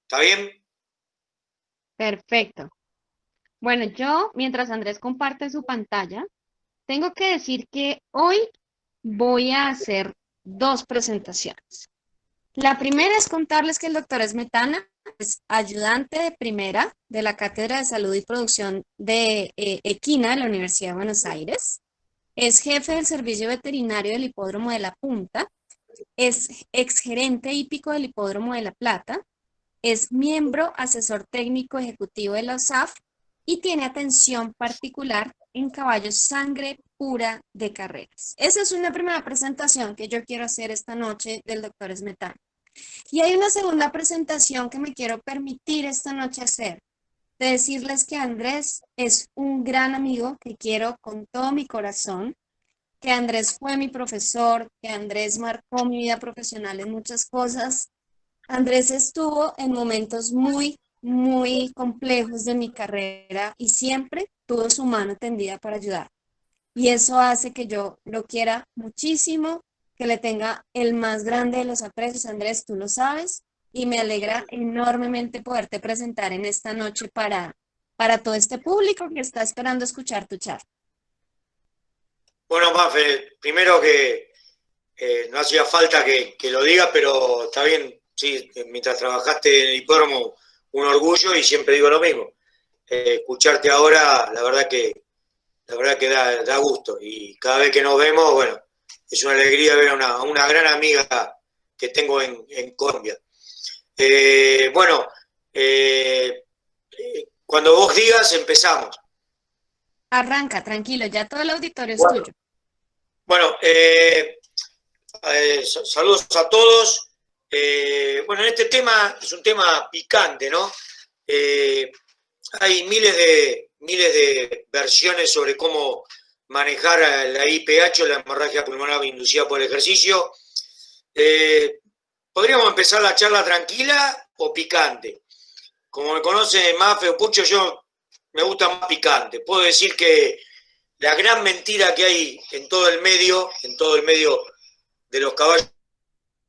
¿Está bien? Perfecto. Bueno, yo, mientras Andrés comparte su pantalla, tengo que decir que hoy voy a hacer dos presentaciones. La primera es contarles que el doctor Smetana es ayudante de primera de la Cátedra de Salud y Producción de Equina de la Universidad de Buenos Aires. Es jefe del servicio veterinario del Hipódromo de La Punta. Es exgerente hípico del Hipódromo de La Plata. Es miembro asesor técnico ejecutivo de la USAF y tiene atención particular en caballos sangre pura de carreras. Esa es una primera presentación que yo quiero hacer esta noche del doctor Smetana. Y hay una segunda presentación que me quiero permitir esta noche hacer, de decirles que Andrés es un gran amigo que quiero con todo mi corazón, que Andrés fue mi profesor, que Andrés marcó mi vida profesional en muchas cosas. Andrés estuvo en momentos muy complejos de mi carrera y siempre tuvo su mano tendida para ayudar. Y eso hace que yo lo quiera muchísimo, que le tenga el más grande de los aprecios. Andrés, tú lo sabes, y me alegra enormemente poderte presentar en esta noche para todo este público que está esperando escuchar tu charla. Bueno, Mafe, primero que no hacía falta que lo diga, pero está bien, sí, mientras trabajaste en el hipódromo, un orgullo y siempre digo lo mismo. Escucharte ahora, la verdad que da gusto. Y cada vez que nos vemos, bueno, es una alegría ver a una gran amiga que tengo en Colombia. Bueno, cuando vos digas, empezamos. Arranca, tranquilo, ya todo el auditorio es Bueno, tuyo. bueno, saludos a todos. Bueno, en este tema es un tema picante, ¿no? Eh, Hay miles de versiones sobre cómo manejar la IPH, la hemorragia pulmonar inducida por el ejercicio. Eh, Podríamos empezar la charla tranquila o picante. Como me conoce Mafe o Pucho, yo me gusta más picante. Puedo decir que la gran mentira que hay en todo el medio de los caballos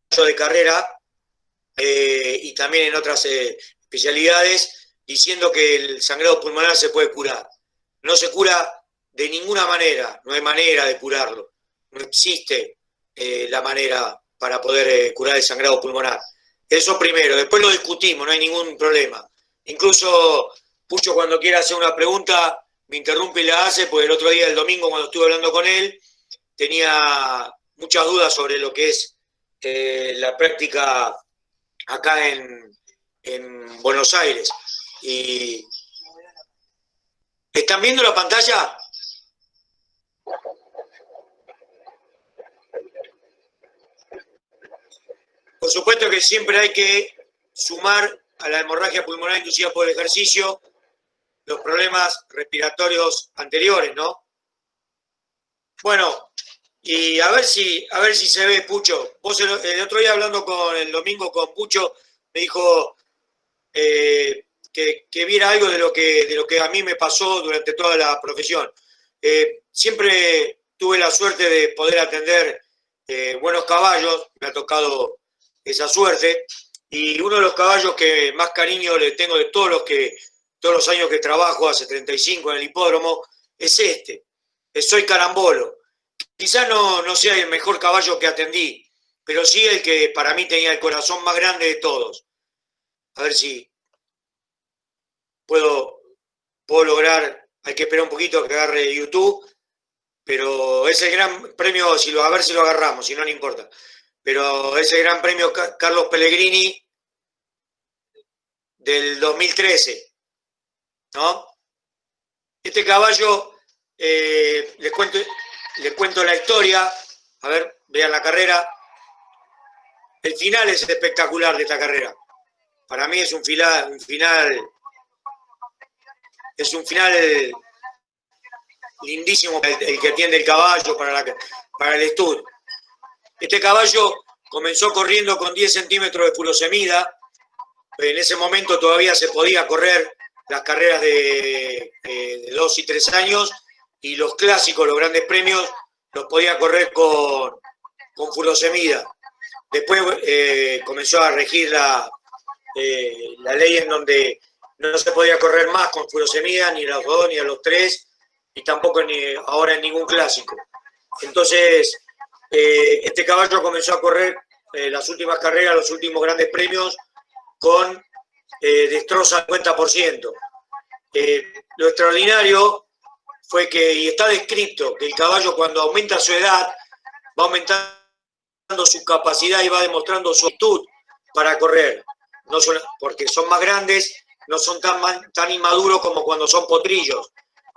de carrera y también en otras especialidades, diciendo que el sangrado pulmonar se puede curar. No se cura de ninguna manera, no hay manera de curarlo. No existe la manera para poder curar el sangrado pulmonar. Eso primero, después lo discutimos, no hay ningún problema. Incluso Pucho cuando quiera hacer una pregunta me interrumpe y la hace, porque el otro día, el domingo, cuando estuve hablando con él, tenía muchas dudas sobre lo que es la práctica acá en Buenos Aires. Y ¿están viendo la pantalla? Por supuesto que siempre hay que sumar a la hemorragia pulmonar inducida por el ejercicio los problemas respiratorios anteriores, ¿no? Bueno, y a ver si se ve, Pucho. Vos el otro día hablando el domingo con Pucho, me dijo que viera algo de lo que a mí me pasó durante toda la profesión. Siempre tuve la suerte de poder atender buenos caballos, me ha tocado esa suerte, y uno de los caballos que más cariño le tengo de todos los años que trabajo, hace 35 en el hipódromo, es este, Soy Carambolo. Quizás no sea el mejor caballo que atendí, pero sí el que para mí tenía el corazón más grande de todos. A ver si puedo, puedo lograr, hay que esperar un poquito a que agarre YouTube, pero es el gran premio, a ver si lo agarramos, si no, no importa. Pero es el gran premio Carlos Pellegrini del 2013, ¿no? Este caballo, les cuento la historia, a ver, vean la carrera. El final es espectacular de esta carrera. Para mí es un final lindísimo el que atiende el caballo para el estudio. Este caballo comenzó corriendo con 10 centímetros de furosemida. En ese momento todavía se podía correr las carreras de 2 y 3 años y los clásicos, los grandes premios, los podía correr con furosemida. Después comenzó a regir la ley en donde no se podía correr más con furosemida, ni a los 2, ni a los 3, y tampoco ahora en ningún clásico. Entonces, este caballo comenzó a correr las últimas carreras, los últimos grandes premios, con destroza al 50%. Lo extraordinario fue que, y está descrito, que el caballo cuando aumenta su edad, va aumentando su capacidad y va demostrando su aptitud para correr. No son, porque son más grandes, no son tan inmaduros como cuando son potrillos.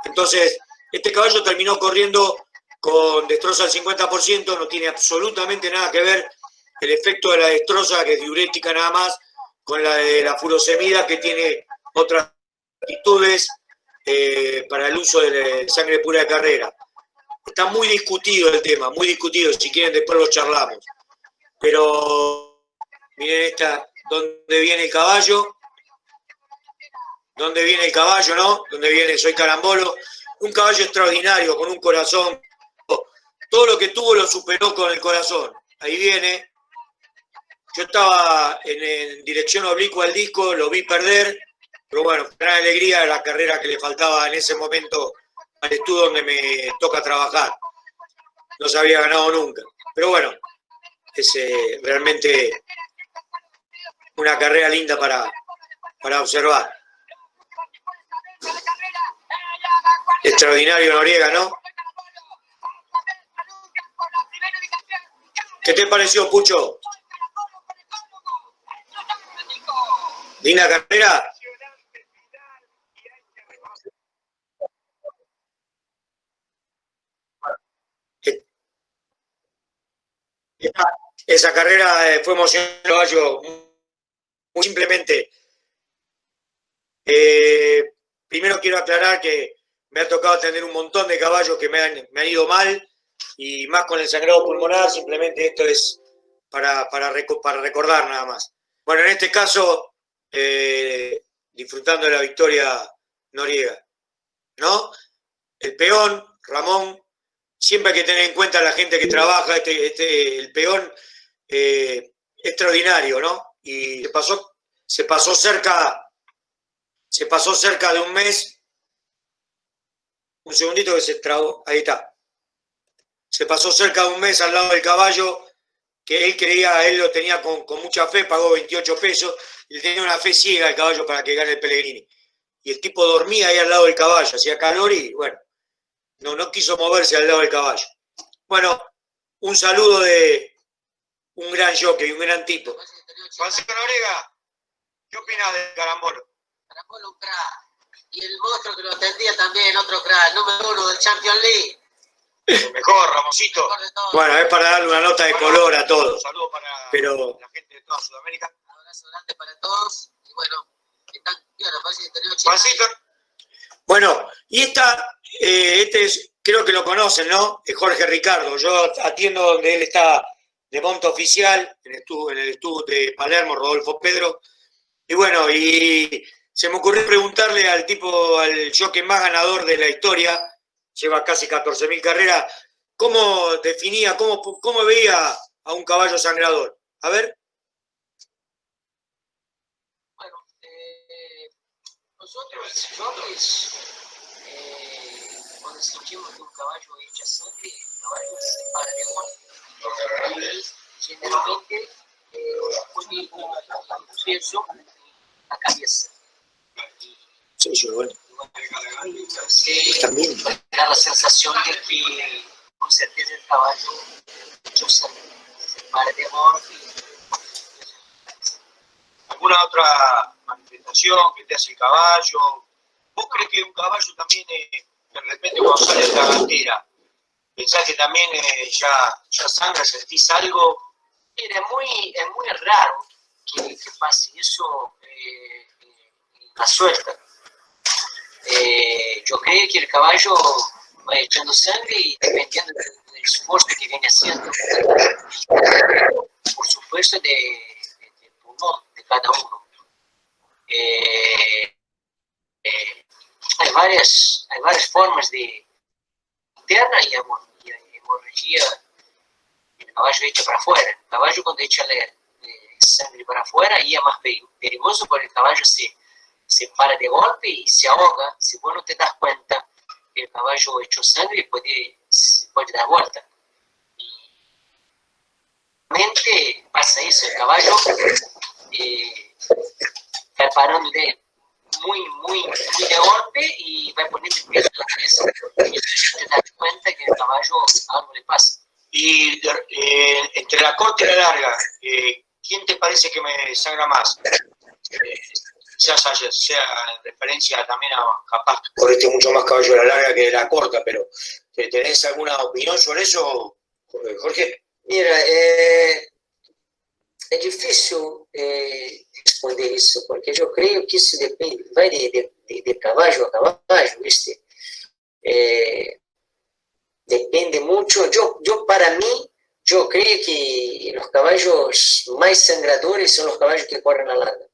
Entonces, este caballo terminó corriendo con destroza al 50%, no tiene absolutamente nada que ver el efecto de la destroza, que es diurética nada más, con la de la furosemida, que tiene otras actitudes para el uso de sangre pura de carrera. Está muy discutido el tema, muy discutido, si quieren después lo charlamos. Pero miren esta, ¿dónde viene el caballo? ¿Dónde viene el caballo, no? ¿Dónde viene? Soy Carambolo. Un caballo extraordinario, con un corazón. Todo lo que tuvo lo superó con el corazón. Ahí viene. Yo estaba en dirección oblicua al disco, lo vi perder, pero bueno, gran alegría de la carrera que le faltaba en ese momento al estudio donde me toca trabajar. No se había ganado nunca. Pero bueno, es realmente una carrera linda para observar. Extraordinario Noriega, ¿no? ¿Qué te pareció, Pucho? ¿Linda carrera? Esa carrera fue emocionante, caballo, muy simplemente. Primero quiero aclarar que me ha tocado atender un montón de caballos que me han ido mal, y más con el sangrado pulmonar, simplemente esto es para recordar nada más. Bueno, en este caso, disfrutando de la victoria Noriega, ¿no? El peón, Ramón, siempre hay que tener en cuenta a la gente que trabaja, el peón extraordinario, ¿no? Y se pasó cerca de un mes. Un segundito que se trabó, ahí está. Se pasó cerca de un mes al lado del caballo, que él creía, él lo tenía con mucha fe, pagó 28 pesos, y tenía una fe ciega al caballo para que gane el Pellegrini. Y el tipo dormía ahí al lado del caballo, hacía calor y bueno, no quiso moverse al lado del caballo. Bueno, un saludo de un gran jockey, un gran tipo. Francisco Noriega, ¿qué opinas de Carambolo? Carambolo, un crack. Y el monstruo que lo atendía también, otro crack, número 1 del Champions League. Lo mejor, Ramoncito. Bueno, es para darle una nota de color a todos. Un saludo para la gente de toda Sudamérica. Un abrazo grande para todos. Y bueno, están bien, parece que tenemos Juancito. Bueno, y este es, creo que lo conocen, ¿no? Es Jorge Ricardo. Yo atiendo donde él está de monta oficial, en el estudio de Palermo, Rodolfo Pedro. Y bueno, y se me ocurrió preguntarle al jockey más ganador de la historia, lleva casi 14.000 carreras, ¿cómo definía, cómo veía a un caballo sangrador? A ver. Bueno, nosotros los jockeys, cuando sentimos que un caballo echa sangre, el caballo se para de muerte. Y generalmente pone un peso en la cabeza. Sí, yo, bueno. También da la sensación de que con certeza el caballo se para de amor. ¿Alguna otra manifestación que te hace el caballo? ¿Vos crees que un caballo también, de repente cuando sale de la cantera, pensás que también ya sangra, sentís algo? Mira, es muy raro que pase eso la suelta. Yo creo que el caballo va echando sangre y dependiendo del esfuerzo que viene haciendo, por supuesto, del pulmón de cada uno. Hay varias formas de interna y hemorragia. El caballo echa para afuera. El caballo cuando echa sangre sangre para afuera y es más peligroso porque el caballo se para de golpe y se ahoga. Si vos no te das cuenta que el caballo echó sangre, puede dar vuelta. Y realmente pasa eso, el caballo va parando muy de golpe y va poniendo el peso en la cabeza. Y te das cuenta que el caballo algo le pasa. Y entre la corta y la larga, ¿quién te parece que me sangra más? Sea en referencia también a capaz corriste mucho más caballo de la larga que de la corta, pero ¿tenés alguna opinión sobre eso, Jorge? Mira, é difícil responder isso, porque eu creio que isso depende, vai de caballo a caballo, ¿viste? Depende mucho. Yo para mí, yo creo que los caballos más sangradores son los caballos que corren a larga.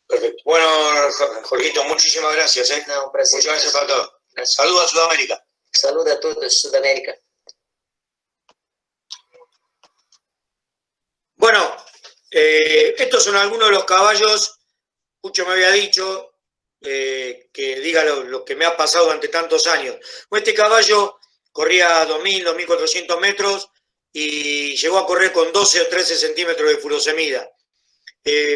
Perfecto. Bueno, Jorgito, muchísimas gracias. No, un placer. Muchas gracias para todos. Saludos a Sudamérica. Saludos a todos, Sudamérica. Bueno, estos son algunos de los caballos. Pucho me había dicho que diga lo que me ha pasado durante tantos años. Este caballo corría 2.000, 2.400 metros y llegó a correr con 12 o 13 centímetros de furosemida.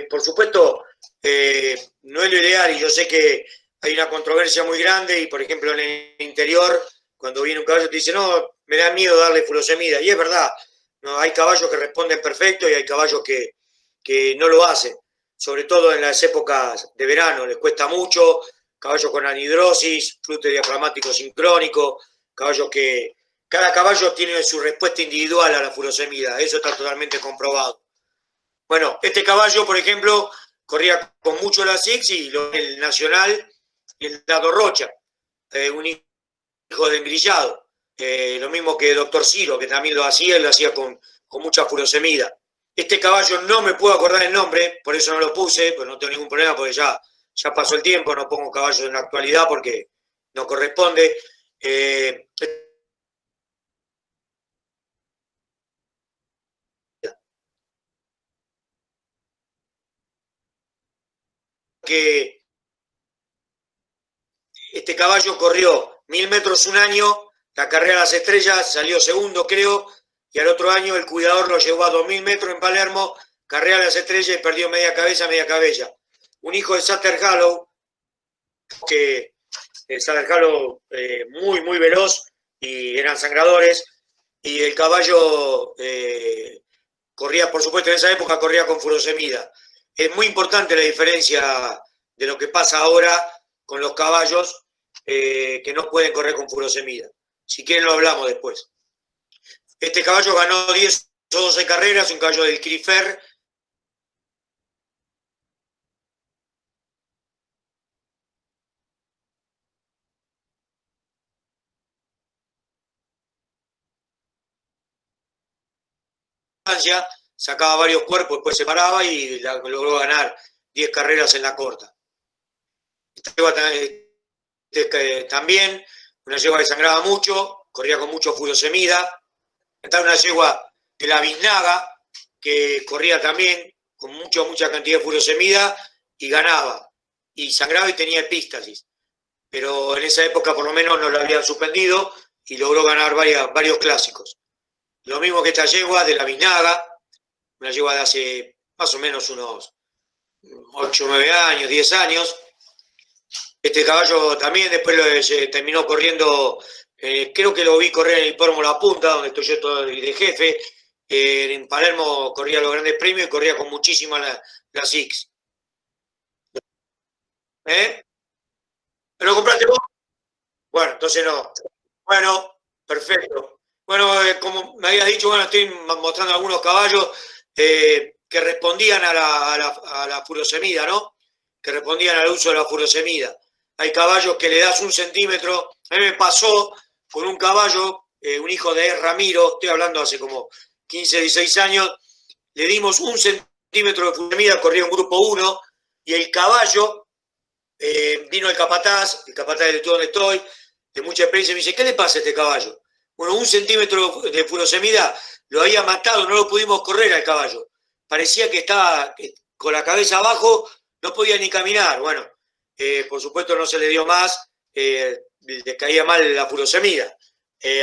Por supuesto, no es lo ideal y yo sé que hay una controversia muy grande y, por ejemplo, en el interior, cuando viene un caballo te dice, no, me da miedo darle furosemida. Y es verdad, no, hay caballos que responden perfecto y hay caballos que no lo hacen. Sobre todo en las épocas de verano, les cuesta mucho, caballos con anhidrosis, flute diafragmático sincrónico, caballos que... Cada caballo tiene su respuesta individual a la furosemida, eso está totalmente comprobado. Bueno, este caballo, por ejemplo, corría con mucho la Six y el Nacional y el Dado Rocha, un hijo de engrillado. Lo mismo que Doctor Ciro, que también lo hacía, y lo hacía con mucha furosemida. Este caballo no me puedo acordar el nombre, por eso no lo puse, pues no tengo ningún problema, porque ya pasó el tiempo, no pongo caballos en la actualidad porque no corresponde. Que este caballo corrió 1.000 metros un año, la carrera de las estrellas, salió segundo creo, y al otro año el cuidador lo llevó a 2.000 metros en Palermo, carrera de las estrellas y perdió media cabeza, media cabella. Un hijo de Sutter Hollow, que Sutter Hollow muy veloz y eran sangradores, y el caballo corría, por supuesto en esa época corría con furosemida. Es muy importante la diferencia de lo que pasa ahora con los caballos que no pueden correr con furosemida. Si quieren lo hablamos después. Este caballo ganó 10 o 12 carreras, un caballo del Crifer. Sacaba varios cuerpos, después se paraba y logró ganar 10 carreras en la corta. También, una yegua que sangraba mucho, corría con mucho furosemida. Está una yegua de la Biznaga, que corría también con mucha cantidad de furosemida y ganaba. Y sangraba y tenía epístasis. Pero en esa época por lo menos no lo habían suspendido y logró ganar varios clásicos. Lo mismo que esta yegua de la Biznaga, una yegua de hace más o menos unos 8, 9 años, 10 años. Este caballo también después terminó corriendo, creo que lo vi correr en el hipódromo La Punta, donde estoy yo de jefe. En Palermo corría los grandes premios y corría con muchísima la Six. ¿Me lo compraste vos? Bueno, entonces no. Bueno, perfecto. Bueno, como me habías dicho, bueno, estoy mostrando algunos caballos que respondían a la furosemida, ¿no? Que respondían al uso de la furosemida. Hay caballos que le das 1 centímetro. A mí me pasó con un caballo, un hijo de Ramiro, estoy hablando hace como 15, 16 años, le dimos 1 centímetro de furosemida, corría un grupo 1, y el caballo, vino el capataz de donde estoy, de mucha experiencia, me dice, ¿qué le pasa a este caballo? Bueno, 1 centímetro de furosemida lo había matado, no lo pudimos correr al caballo. parecía que estaba con la cabeza abajo, no podía ni caminar. Bueno, por supuesto no se le dio más, le caía mal la furosemida.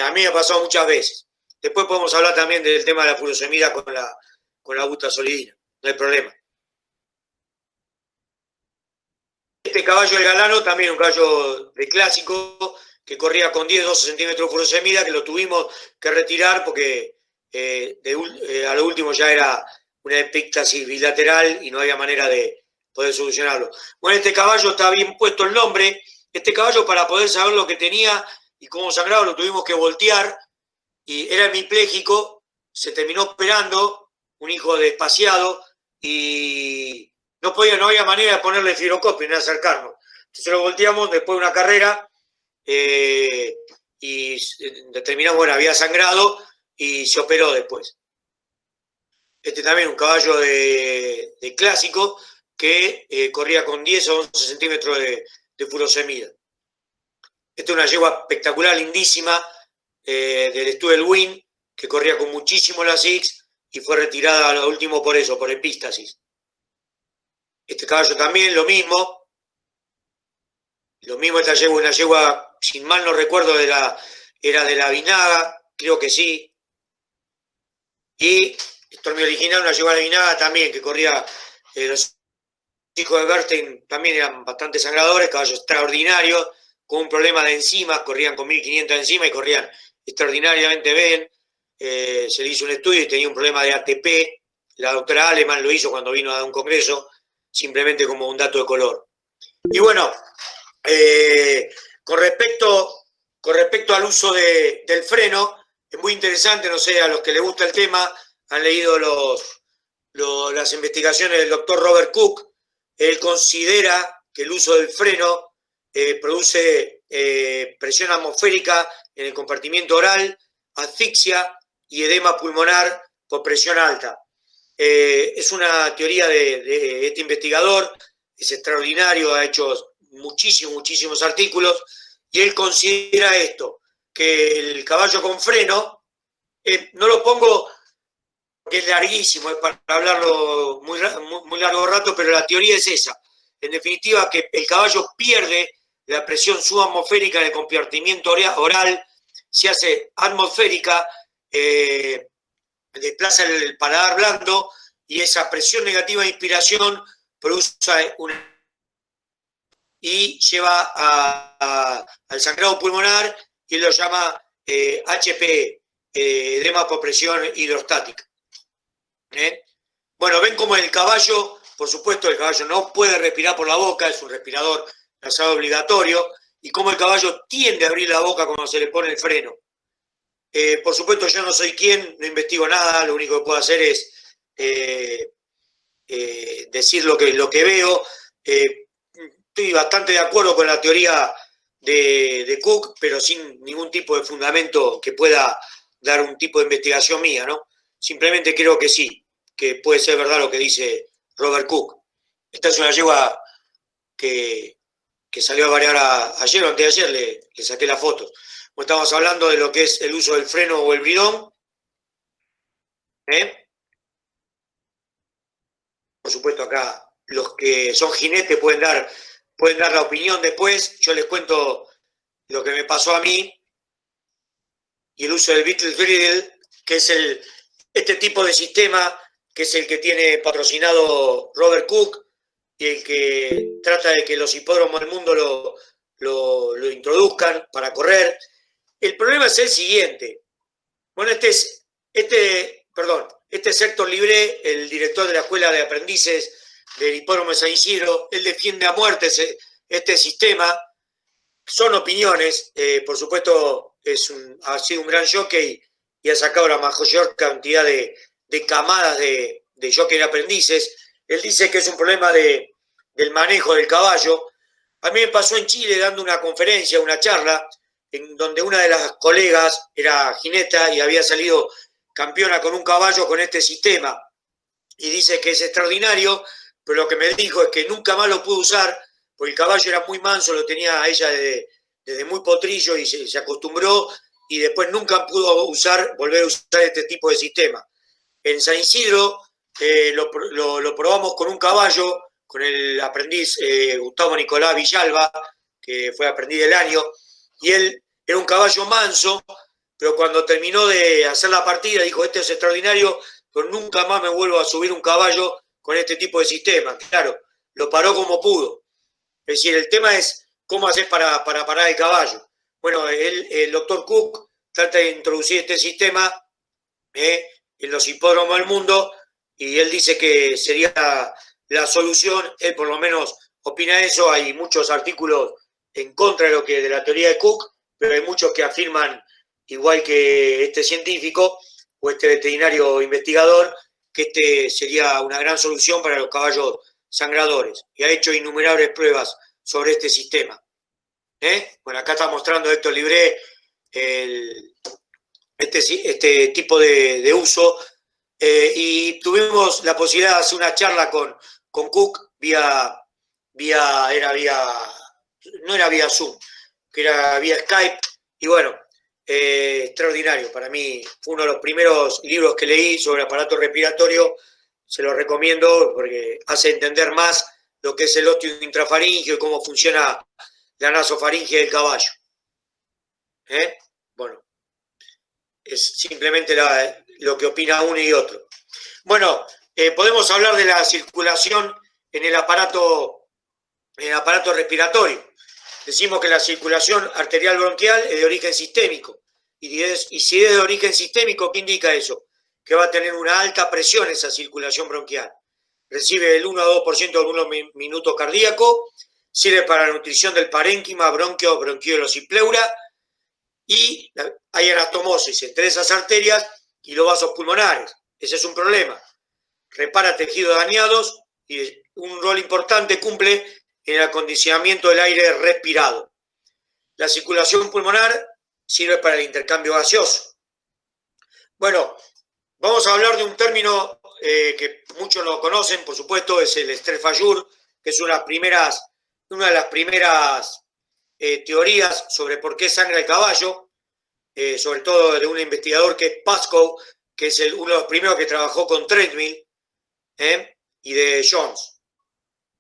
A mí me ha pasado muchas veces. Después podemos hablar también del tema de la furosemida con la butazolidina, no hay problema. Este caballo del Galano, también un caballo de clásico, que corría con 10-12 centímetros de furosemida, que lo tuvimos que retirar porque a lo último ya era una epíctasis bilateral y no había manera de poder solucionarlo. Bueno, este caballo está bien puesto el nombre. Este caballo, para poder saber lo que tenía y cómo sangraba, lo tuvimos que voltear, y era hemipléjico, se terminó operando, un hijo despaciado, y no había manera de ponerle fibrocoppia ni acercarnos. Entonces lo volteamos después de una carrera, y determinamos, bueno, había sangrado y se operó después. Este también un caballo de clásico que corría con 10 o 11 centímetros de furosemida. Esta es una yegua espectacular, lindísima, del Stubble Win, que corría con muchísimo la Six y fue retirada a lo último por eso, por epístasis. Este caballo también, lo mismo. Lo mismo esta yegua, una yegua, sin mal no recuerdo, era de la Vinaga, creo que sí. Y esto es mi original, una yegua de Vinaga también, que corría, los hijos de Bernstein también eran bastante sangradores, caballos extraordinarios, con un problema de enzimas, corrían con 1500 de enzimas y corrían extraordinariamente bien. Se le hizo un estudio y tenía un problema de ATP. La doctora Aleman lo hizo cuando vino a un congreso, simplemente como un dato de color. Y bueno, con respecto al uso del freno, es muy interesante, no sé, a los que les gusta el tema, han leído las investigaciones del doctor Robert Cook. Él considera que el uso del freno produce presión atmosférica en el compartimiento oral, asfixia y edema pulmonar por presión alta. Es una teoría de este investigador, es extraordinario, ha hecho muchísimos artículos, y él considera esto, que el caballo con freno, no lo pongo porque es larguísimo, es para hablarlo muy largo rato, pero la teoría es esa. En definitiva, que el caballo pierde la presión subatmosférica en el compartimiento oral, se hace atmosférica, desplaza el paladar blando, y esa presión negativa de inspiración produce y lleva al sangrado pulmonar, y él lo llama HPE, edema por presión hidrostática. Bueno, ven como el caballo, por supuesto, el caballo no puede respirar por la boca, es un respirador nasal obligatorio, y como el caballo tiende a abrir la boca cuando se le pone el freno. Por supuesto, yo no soy quien, no investigo nada, lo único que puedo hacer es decir lo que veo. Estoy bastante de acuerdo con la teoría de Cook, pero sin ningún tipo de fundamento que pueda dar un tipo de investigación mía, ¿no? Simplemente creo que sí, que puede ser verdad lo que dice Robert Cook. Esta es una yegua que salió a variar ayer o antes de ayer, le saqué las fotos. Como estamos hablando de lo que es el uso del freno o el bridón. Por supuesto, acá los que son jinetes pueden dar la opinión después. Yo les cuento lo que me pasó a mí y el uso del Beatles Griddle, que es este tipo de sistema, que es el que tiene patrocinado Robert Cook y el que trata de que los hipódromos del mundo lo introduzcan para correr. El problema es el siguiente. Bueno, este es Héctor Libré, el director de la Escuela de Aprendices del Hipódromo de San Isidro. Él defiende a muerte este sistema. Son opiniones, por supuesto, ha sido un gran jockey y ha sacado la mayor cantidad de camadas de jockey aprendices. Él dice que es un problema del manejo del caballo. A mí me pasó en Chile dando una conferencia, una charla, en donde una de las colegas era jineta y había salido campeona con un caballo con este sistema. Y dice que es extraordinario, pero lo que me dijo es que nunca más lo pudo usar, porque el caballo era muy manso, lo tenía a ella desde muy potrillo y se acostumbró, y después nunca pudo volver a usar este tipo de sistema. En San Isidro lo probamos con un caballo, con el aprendiz Gustavo Nicolás Villalba, que fue aprendiz del año, y él era un caballo manso, pero cuando terminó de hacer la partida dijo, este es extraordinario, pero nunca más me vuelvo a subir un caballo con este tipo de sistema. Claro, lo paró como pudo. Es decir, el tema es cómo haces para parar el caballo. Bueno, el doctor Cook trata de introducir este sistema en los hipódromos del mundo y él dice que sería la solución. Él por lo menos opina eso. Hay muchos artículos en contra de la teoría de Cook, pero hay muchos que afirman, igual que este científico o este veterinario investigador, que este sería una gran solución para los caballos sangradores. Y ha hecho innumerables pruebas sobre este sistema. Bueno, acá está mostrando Héctor Libré este tipo de uso. Y tuvimos la posibilidad de hacer una charla con Cook no era vía Zoom, que era vía Skype, y bueno, extraordinario. Para mí fue uno de los primeros libros que leí sobre aparato respiratorio, se lo recomiendo porque hace entender más lo que es el óstium intrafaringeo y cómo funciona la nasofaringe del caballo. Bueno, es simplemente lo que opina uno y otro. Bueno, podemos hablar de la circulación en el aparato respiratorio. Decimos que la circulación arterial bronquial es de origen sistémico. Y si es de origen sistémico, ¿qué indica eso? Que va a tener una alta presión esa circulación bronquial. Recibe el 1 a 2% del volumen minuto cardíaco, sirve para la nutrición del parénquima, bronquio, bronquiolos y pleura, y hay anastomosis entre esas arterias y los vasos pulmonares. Ese es un problema. Repara tejidos dañados y un rol importante cumple en el acondicionamiento del aire respirado. La circulación pulmonar sirve para el intercambio gaseoso. Bueno, vamos a hablar de un término que muchos lo conocen, por supuesto, es el estrés Fayure, que es una de las primeras teorías sobre por qué sangra el caballo, sobre todo de un investigador que es Pascoe, que es uno de los primeros que trabajó con Treadmill, y de Jones.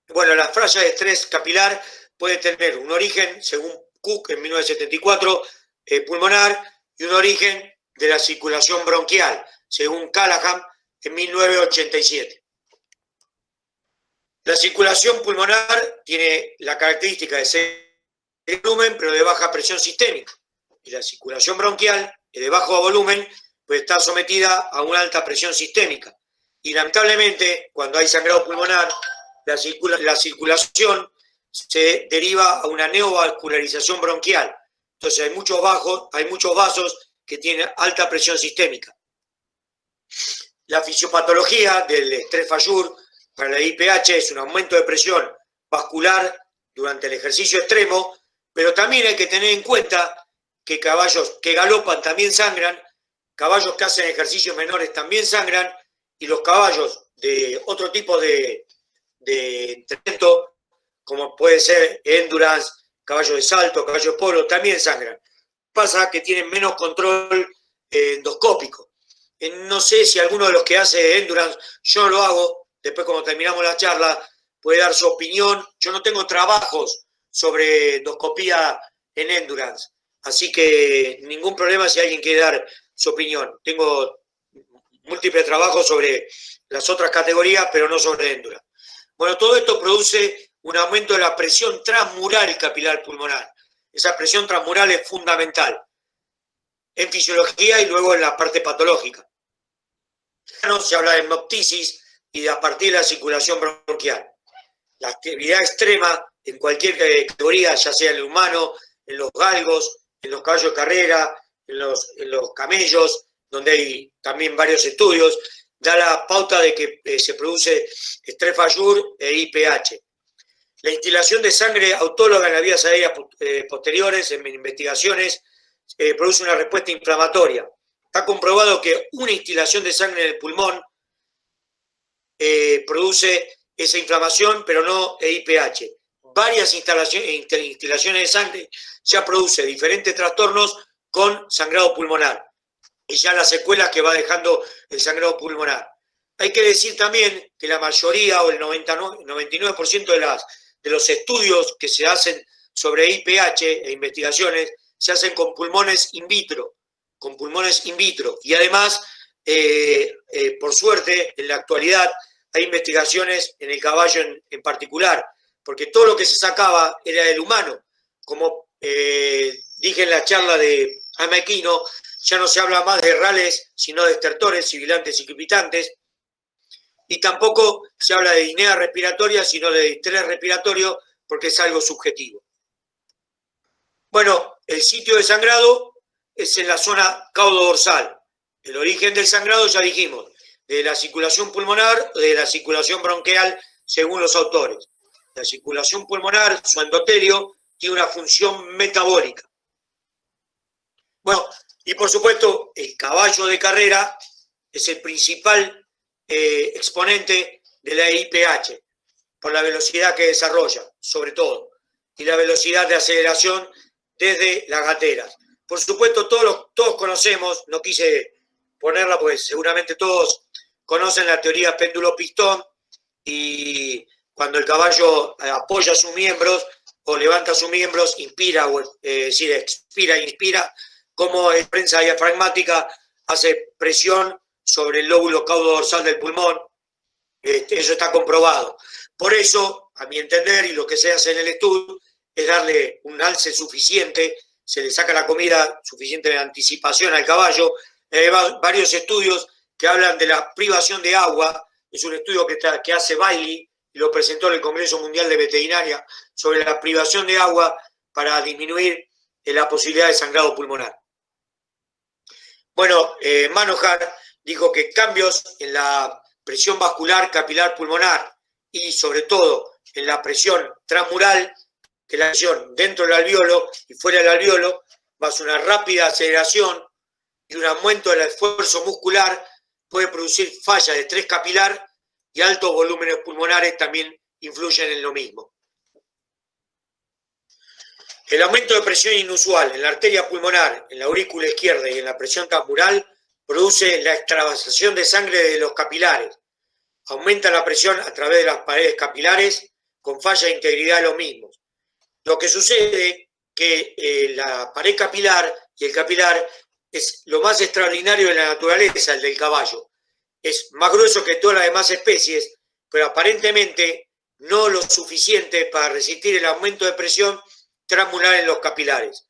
Bueno, la falla de estrés capilar puede tener un origen, según Cook en 1974, pulmonar, y un origen de la circulación bronquial, según Callahan en 1987. La circulación pulmonar tiene la característica de ser de volumen, pero de baja presión sistémica. Y la circulación bronquial es de bajo volumen, pues está sometida a una alta presión sistémica. Y lamentablemente, cuando hay sangrado pulmonar, la circulación se deriva a una neovascularización bronquial. Entonces hay muchos vasos que tienen alta presión sistémica. La fisiopatología del estrés Fayure para la IPH es un aumento de presión vascular durante el ejercicio extremo, pero también hay que tener en cuenta que caballos que galopan también sangran, caballos que hacen ejercicios menores también sangran, y los caballos de otro tipo de entrenamiento, como puede ser endurance, caballo de salto, caballo de polo, también sangran. Pasa que tienen menos control endoscópico. No sé si alguno de los que hace endurance, yo no lo hago, después cuando terminamos la charla puede dar su opinión. Yo no tengo trabajos sobre endoscopía en endurance, así que ningún problema si alguien quiere dar su opinión. Tengo múltiples trabajos sobre las otras categorías, pero no sobre endurance. Bueno, todo esto produce un aumento de la presión transmural capilar pulmonar. Esa presión transmural es fundamental en fisiología y luego en la parte patológica. Se habla de hemoptisis y de a partir de la circulación bronquial. La actividad extrema en cualquier categoría, ya sea en el humano, en los galgos, en los caballos de carrera, en los camellos, donde hay también varios estudios, da la pauta de que se produce estrés Fayure e IPH. La instilación de sangre autóloga en las vías aéreas posteriores, en investigaciones, produce una respuesta inflamatoria. Está comprobado que una instilación de sangre en el pulmón produce esa inflamación, pero no IPH. Varias instilaciones de sangre ya produce diferentes trastornos con sangrado pulmonar y ya las secuelas que va dejando el sangrado pulmonar. Hay que decir también que la mayoría o el 99% de los estudios que se hacen sobre IPH e investigaciones se hacen con pulmones in vitro, y además, por suerte, en la actualidad hay investigaciones en el caballo en particular, porque todo lo que se sacaba era del humano. Como dije en la charla de Amequino, ya no se habla más de rales, sino de estertores, sibilantes y crepitantes, y tampoco se habla de disnea respiratoria, sino de distrés respiratorio, porque es algo subjetivo. Bueno, el sitio de sangrado es en la zona caudo-dorsal. El origen del sangrado, ya dijimos, de la circulación pulmonar o de la circulación bronquial, según los autores. La circulación pulmonar, su endotelio, tiene una función metabólica. Bueno, y por supuesto, el caballo de carrera es el principal exponente de la IPH, por la velocidad que desarrolla, sobre todo, y la velocidad de aceleración desde las gateras. Por supuesto, todos conocemos, no quise ponerla, pues seguramente todos conocen la teoría péndulo-pistón, y cuando el caballo apoya sus miembros o levanta sus miembros, inspira, es decir, expira e inspira, como en prensa diafragmática hace presión sobre el lóbulo caudo-dorsal del pulmón. Eso está comprobado. Por eso, a mi entender, y lo que se hace en el estudio, es darle un alce suficiente, se le saca la comida suficiente de anticipación al caballo. Hay varios estudios que hablan de la privación de agua. Es un estudio que hace Bailey y lo presentó en el Congreso Mundial de Veterinaria sobre la privación de agua para disminuir la posibilidad de sangrado pulmonar. Bueno, Manohar dijo que cambios en la presión vascular capilar pulmonar y sobre todo en la presión transmural, que la presión dentro del alveolo y fuera del alveolo, más una rápida aceleración y un aumento del esfuerzo muscular, puede producir falla de estrés capilar, y altos volúmenes pulmonares también influyen en lo mismo. El aumento de presión inusual en la arteria pulmonar, en la aurícula izquierda y en la presión transmural produce la extravasación de sangre de los capilares. Aumenta la presión a través de las paredes capilares con falla de integridad de los mismos. Lo que sucede que la pared capilar y el capilar es lo más extraordinario de la naturaleza, el del caballo. Es más grueso que todas las demás especies, pero aparentemente no lo suficiente para resistir el aumento de presión transmural en los capilares.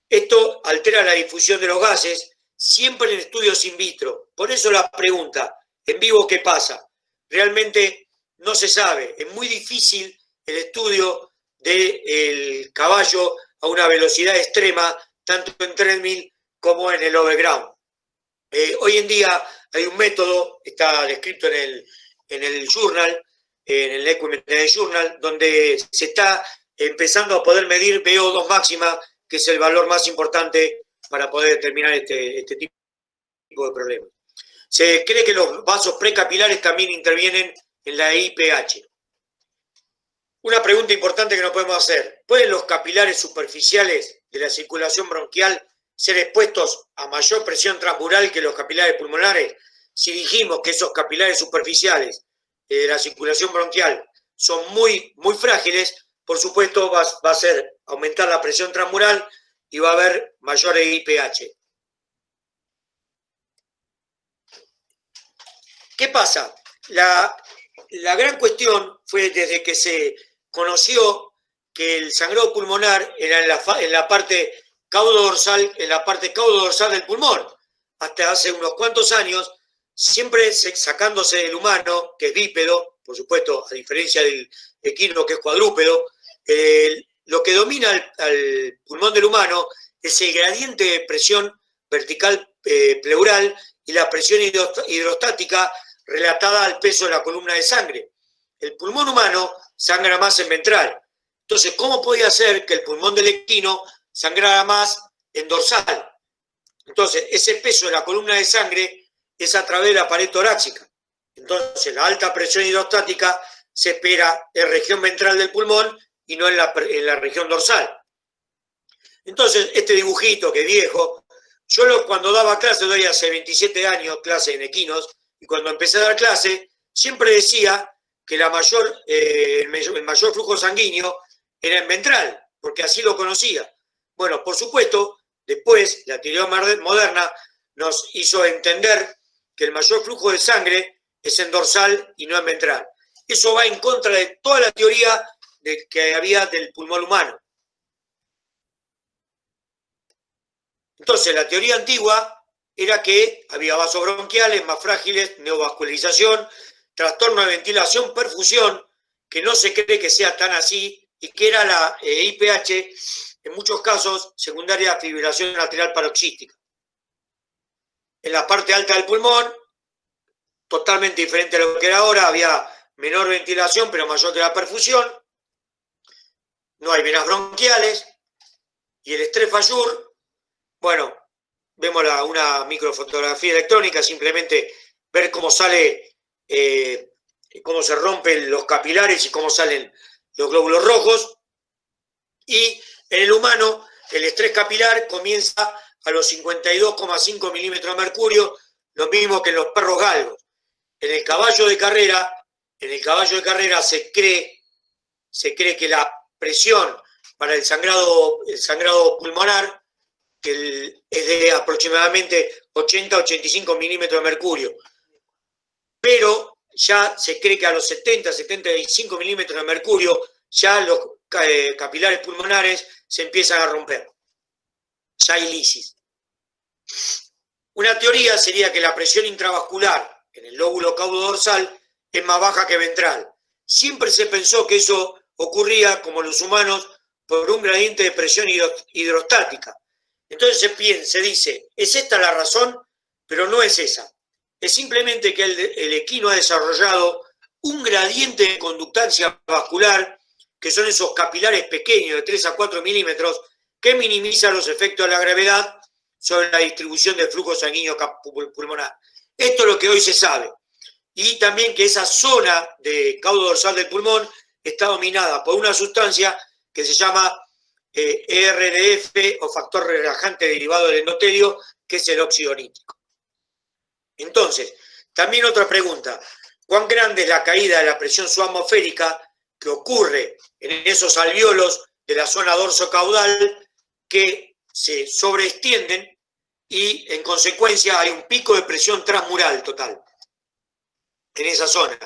Esto altera la difusión de los gases, siempre en estudios in vitro. Por eso la pregunta, ¿en vivo qué pasa? Realmente no se sabe. Es muy difícil el estudio del caballo a una velocidad extrema, tanto en treadmill como en el overground. Hoy en día hay un método, está descrito en el journal, en el Equine Journal, donde se está empezando a poder medir VO2 máxima, que es el valor más importante para poder determinar este tipo de problemas. Se cree que los vasos precapilares también intervienen en la IPH. Una pregunta importante que nos podemos hacer: ¿pueden los capilares superficiales de la circulación bronquial ser expuestos a mayor presión transmural que los capilares pulmonares? Si dijimos que esos capilares superficiales de la circulación bronquial son muy frágiles, por supuesto va a hacer aumentar la presión transmural y va a haber mayor IPH. ¿Qué pasa? La gran cuestión fue desde que se conoció que el sangrado pulmonar era en la parte caudo-dorsal, del pulmón. Hasta hace unos cuantos años, siempre sacándose del humano, que es bípedo, por supuesto, a diferencia del equino, que es cuadrúpedo, lo que domina al pulmón del humano es el gradiente de presión vertical pleural y la presión hidrostática relatada al peso de la columna de sangre. El pulmón humano sangra más en ventral. Entonces, ¿cómo podía ser que el pulmón del equino sangrara más en dorsal? Entonces, ese peso de la columna de sangre es a través de la pared torácica. Entonces, la alta presión hidrostática se espera en región ventral del pulmón y no en la región dorsal. Entonces, este dibujito que es viejo, yo cuando daba clase, doy hace 27 años clase en equinos, y cuando empecé a dar clase, siempre decía que el mayor flujo sanguíneo era en ventral, porque así lo conocía. Bueno, por supuesto, después la teoría moderna nos hizo entender que el mayor flujo de sangre es en dorsal y no en ventral. Eso va en contra de toda la teoría que había del pulmón humano. Entonces, la teoría antigua era que había vasos bronquiales más frágiles, neovascularización, trastorno de ventilación, perfusión, que no se cree que sea tan así, y que era la IPH, en muchos casos, secundaria fibrilación lateral paroxística. En la parte alta del pulmón, totalmente diferente a lo que era ahora, había menor ventilación, pero mayor que la perfusión, no hay venas bronquiales, y el estrés Fayur, bueno, vemos una microfotografía electrónica, simplemente ver cómo sale, cómo se rompen los capilares y cómo salen los glóbulos rojos. Y en el humano, el estrés capilar comienza a los 52,5 milímetros de mercurio, lo mismo que en los perros galgos. En el caballo de carrera se cree que la presión para el sangrado pulmonar que es de aproximadamente 80-85 milímetros de mercurio. Pero ya se cree que a los 70-75 milímetros de mercurio ya los capilares pulmonares se empiezan a romper. Ya hay lisis. Una teoría sería que la presión intravascular en el lóbulo caudo-dorsal es más baja que ventral. Siempre se pensó que eso ocurría, como los humanos, por un gradiente de presión hidrostática. Entonces se dice, es esta la razón, pero no es esa. Es simplemente que el equino ha desarrollado un gradiente de conductancia vascular, que son esos capilares pequeños de 3 a 4 milímetros, que minimiza los efectos de la gravedad sobre la distribución del flujo sanguíneo pulmonar. Esto es lo que hoy se sabe. Y también que esa zona de caudo dorsal del pulmón está dominada por una sustancia que se llama ERDF o factor relajante derivado del endotelio, que es el óxido nítrico. Entonces, también otra pregunta: ¿cuán grande es la caída de la presión subatmosférica que ocurre en esos alvéolos de la zona dorsocaudal que se sobreextienden y en consecuencia hay un pico de presión transmural total en esa zona?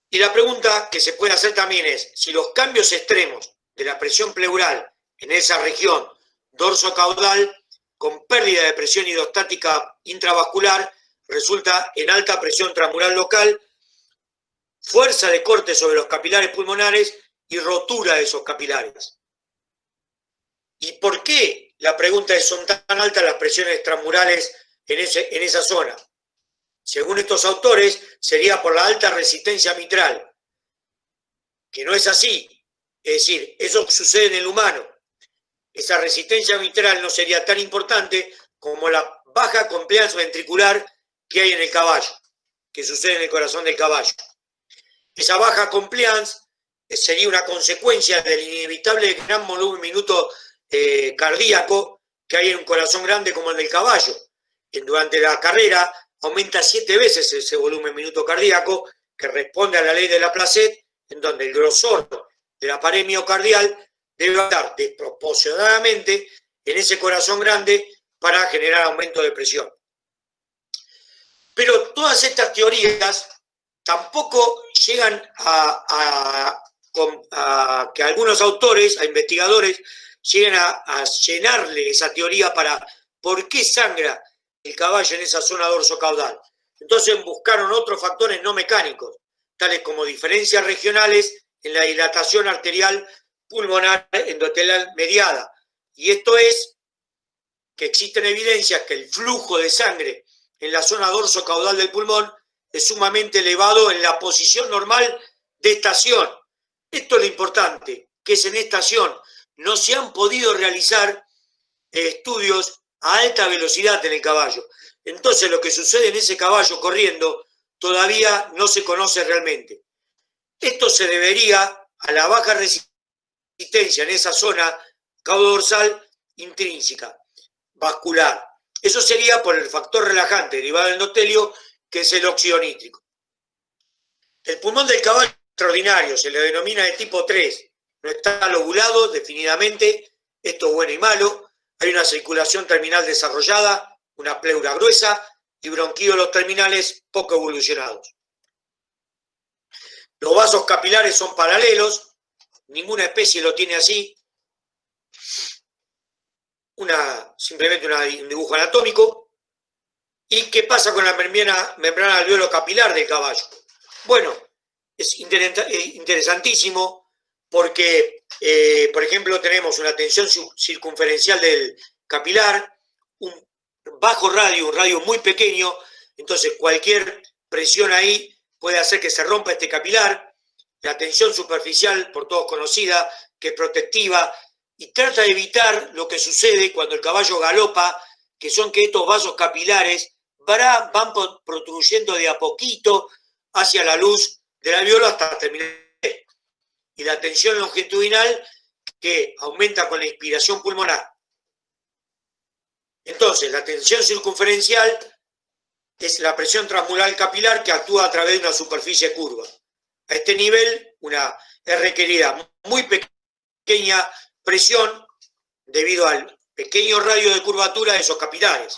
Y la pregunta que se puede hacer también es si los cambios extremos de la presión pleural en esa región dorsocaudal con pérdida de presión hidrostática intravascular resulta en alta presión transmural local, fuerza de corte sobre los capilares pulmonares y rotura de esos capilares. ¿Y por qué? La pregunta es, ¿son tan altas las presiones transmurales en esa zona? Según estos autores, sería por la alta resistencia mitral, que no es así. Es decir, eso sucede en el humano. Esa resistencia mitral no sería tan importante como la baja compliance ventricular que hay en el caballo, que sucede en el corazón del caballo. Esa baja compliance sería una consecuencia del inevitable gran volumen minuto cardíaco que hay en un corazón grande como el del caballo. Durante la carrera aumenta 7 veces ese volumen minuto cardíaco, que responde a la ley de Laplace, en donde el grosor de la pared miocardial debe estar desproporcionadamente en ese corazón grande para generar aumento de presión. Pero todas estas teorías tampoco llegan a que algunos autores, a investigadores, lleguen a llenarle esa teoría para por qué sangra el caballo en esa zona dorsocaudal. Entonces buscaron otros factores no mecánicos, tales como diferencias regionales en la dilatación arterial pulmonar endotelial mediada. Y esto es que existen evidencias que el flujo de sangre en la zona dorsocaudal del pulmón es sumamente elevado en la posición normal de estación. Esto es lo importante, que es en estación. No se han podido realizar estudios a alta velocidad en el caballo. Entonces lo que sucede en ese caballo corriendo todavía no se conoce realmente. Esto se debería a la baja resistencia en esa zona caudo-dorsal intrínseca, vascular. Eso sería por el factor relajante derivado del endotelio que es el óxido nítrico. El pulmón del caballo es extraordinario, se le denomina de tipo 3, no está lobulado definidamente, esto es bueno y malo, hay una circulación terminal desarrollada, una pleura gruesa y bronquíolos terminales poco evolucionados. Los vasos capilares son paralelos, ninguna especie lo tiene así, simplemente un dibujo anatómico. ¿Y qué pasa con la membrana alveolo capilar del caballo? Bueno, es interesantísimo porque, por ejemplo, tenemos una tensión circunferencial del capilar, un bajo radio, un radio muy pequeño, entonces cualquier presión ahí puede hacer que se rompa este capilar. La tensión superficial, por todos conocida, que es protectiva, y trata de evitar lo que sucede cuando el caballo galopa, que son que estos vasos capilares van protruyendo de a poquito hacia la luz del alveolo hasta terminar. Y la tensión longitudinal que aumenta con la inspiración pulmonar. Entonces, la tensión circunferencial es la presión transmural capilar que actúa a través de una superficie curva. A este nivel es requerida muy pequeña presión debido al pequeño radio de curvatura de esos capilares.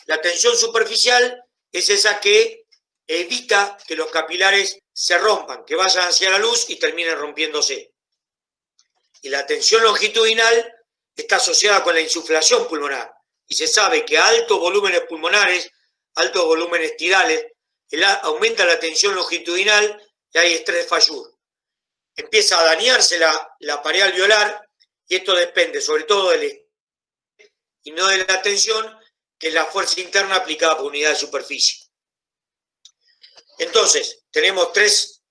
La tensión superficial es esa que evita que los capilares se rompan, que vayan hacia la luz y terminen rompiéndose. Y la tensión longitudinal está asociada con la insuflación pulmonar. Y se sabe que a altos volúmenes pulmonares, altos volúmenes tirales, aumenta la tensión longitudinal y hay estrés Fayur. Empieza a dañarse la pared alveolar y esto depende sobre todo del estrés y no de la tensión, que es la fuerza interna aplicada por unidad de superficie. Entonces, tenemos tres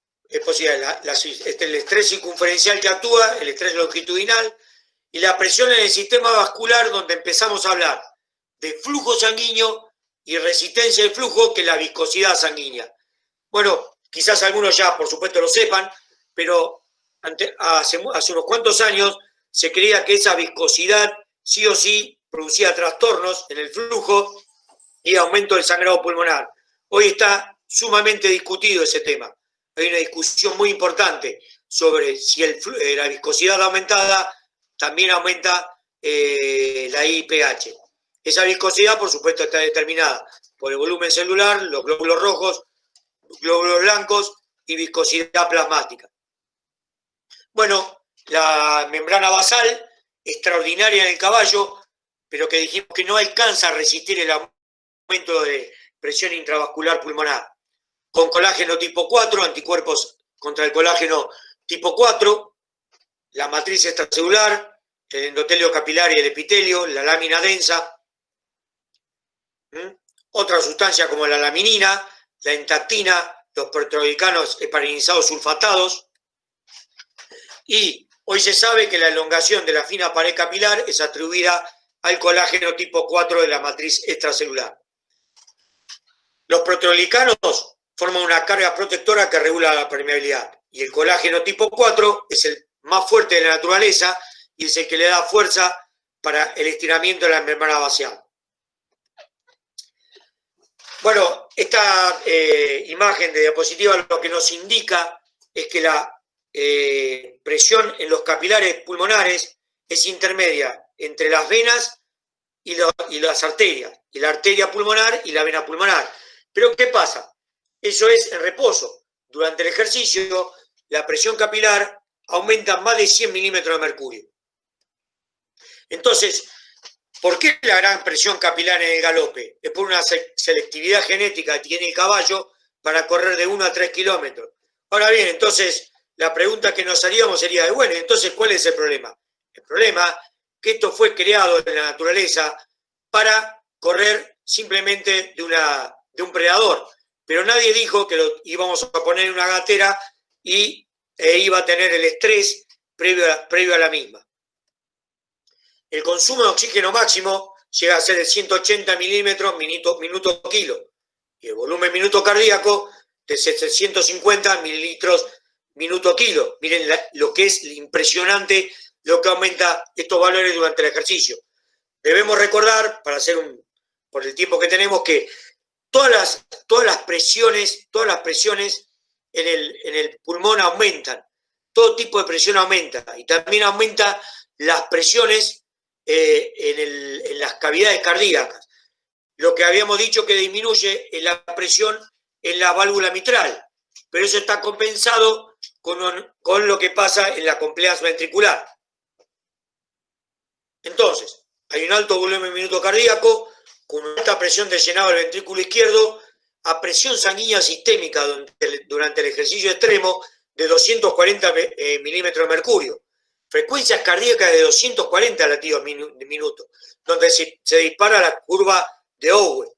posibilidades. El estrés circunferencial que actúa, el estrés longitudinal y la presión en el sistema vascular, donde empezamos a hablar de flujo sanguíneo y resistencia al flujo, que es la viscosidad sanguínea. Bueno, quizás algunos ya, por supuesto, lo sepan, pero hace unos cuantos años se creía que esa viscosidad sí o sí producía trastornos en el flujo y aumento del sangrado pulmonar. Hoy está sumamente discutido ese tema. Hay una discusión muy importante sobre si la viscosidad aumentada también aumenta la IPH. Esa viscosidad, por supuesto, está determinada por el volumen celular, los glóbulos rojos, glóbulos blancos y viscosidad plasmática. Bueno, la membrana basal, extraordinaria en el caballo, pero que dijimos que no alcanza a resistir el aumento de presión intravascular pulmonar. Con colágeno tipo 4, anticuerpos contra el colágeno tipo 4, la matriz extracelular, el endotelio capilar y el epitelio, la lámina densa, otra sustancia como la laminina, la entactina, los proteoglicanos heparinizados sulfatados, y hoy se sabe que la elongación de la fina pared capilar es atribuida al colágeno tipo 4 de la matriz extracelular. Los proteoglicanos forman una carga protectora que regula la permeabilidad, y el colágeno tipo 4 es el más fuerte de la naturaleza y es el que le da fuerza para el estiramiento de la membrana basal. Bueno, esta imagen de diapositiva lo que nos indica es que la presión en los capilares pulmonares es intermedia entre las venas y las arterias, y la arteria pulmonar y la vena pulmonar. Pero ¿qué pasa? Eso es en reposo. Durante el ejercicio, la presión capilar aumenta más de 100 milímetros de mercurio. Entonces, ¿por qué la gran presión capilar en el galope? Es por una selectividad genética que tiene el caballo para correr de 1 a 3 kilómetros. Ahora bien, entonces, la pregunta que nos haríamos sería, bueno, entonces, ¿cuál es el problema? El problema es que esto fue creado en la naturaleza para correr simplemente de un predador. Pero nadie dijo que lo íbamos a poner en una gatera y iba a tener el estrés previo a la misma. El consumo de oxígeno máximo llega a ser de 180 milímetros minuto kilo y el volumen minuto cardíaco de 750 mililitros minuto kilo. Miren lo que es impresionante lo que aumenta estos valores durante el ejercicio. Debemos recordar, por el tiempo que tenemos, que todas las presiones en el pulmón aumentan, todo tipo de presión aumenta, y también aumenta las presiones en las cavidades cardíacas. Lo que habíamos dicho que disminuye es la presión en la válvula mitral, pero eso está compensado con lo que pasa en la compliance ventricular. Entonces, hay un alto volumen minuto cardíaco, con una alta presión de llenado del ventrículo izquierdo, a presión sanguínea sistémica durante el ejercicio extremo de 240 milímetros de mercurio, frecuencias cardíacas de 240 latidos minuto, donde se dispara la curva de Owen,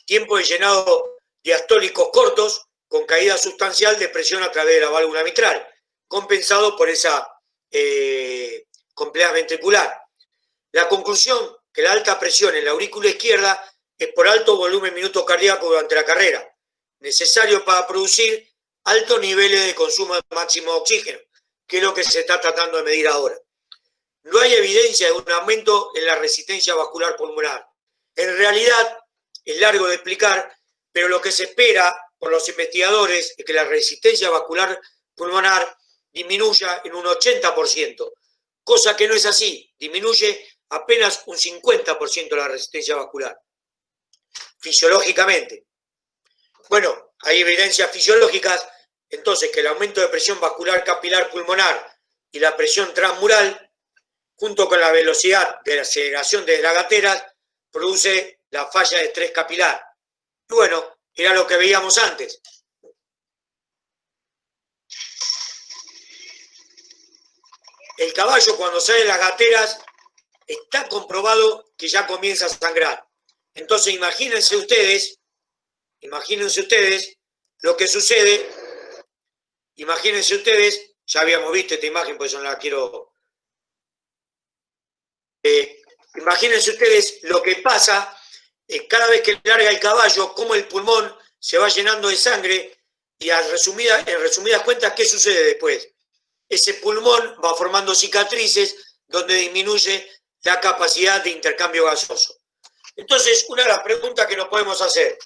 tiempo de llenado diastólicos cortos, con caída sustancial de presión a través de la válvula mitral, compensado por esa compliance ventricular. La conclusión, que la alta presión en la aurícula izquierda es por alto volumen minuto cardíaco durante la carrera, necesario para producir altos niveles de consumo máximo de oxígeno, que es lo que se está tratando de medir ahora. No hay evidencia de un aumento en la resistencia vascular pulmonar. En realidad, es largo de explicar, pero lo que se espera por los investigadores es que la resistencia vascular pulmonar disminuya en un 80%, cosa que no es así, disminuye apenas un 50% la resistencia vascular, fisiológicamente. Bueno, hay evidencias fisiológicas, entonces, que el aumento de presión vascular capilar pulmonar y la presión transmural, junto con la velocidad de la aceleración de las gateras, produce la falla de estrés capilar. Y bueno, era lo que veíamos antes. El caballo, cuando sale de las gateras, está comprobado que ya comienza a sangrar. Entonces, imagínense ustedes lo que sucede. Imagínense ustedes, ya habíamos visto esta imagen, por eso no la quiero. Imagínense ustedes lo que pasa cada vez que larga el caballo, cómo el pulmón se va llenando de sangre, y en resumidas cuentas, ¿qué sucede después? Ese pulmón va formando cicatrices donde disminuye la capacidad de intercambio gasoso. Entonces, una de las preguntas que nos podemos hacer,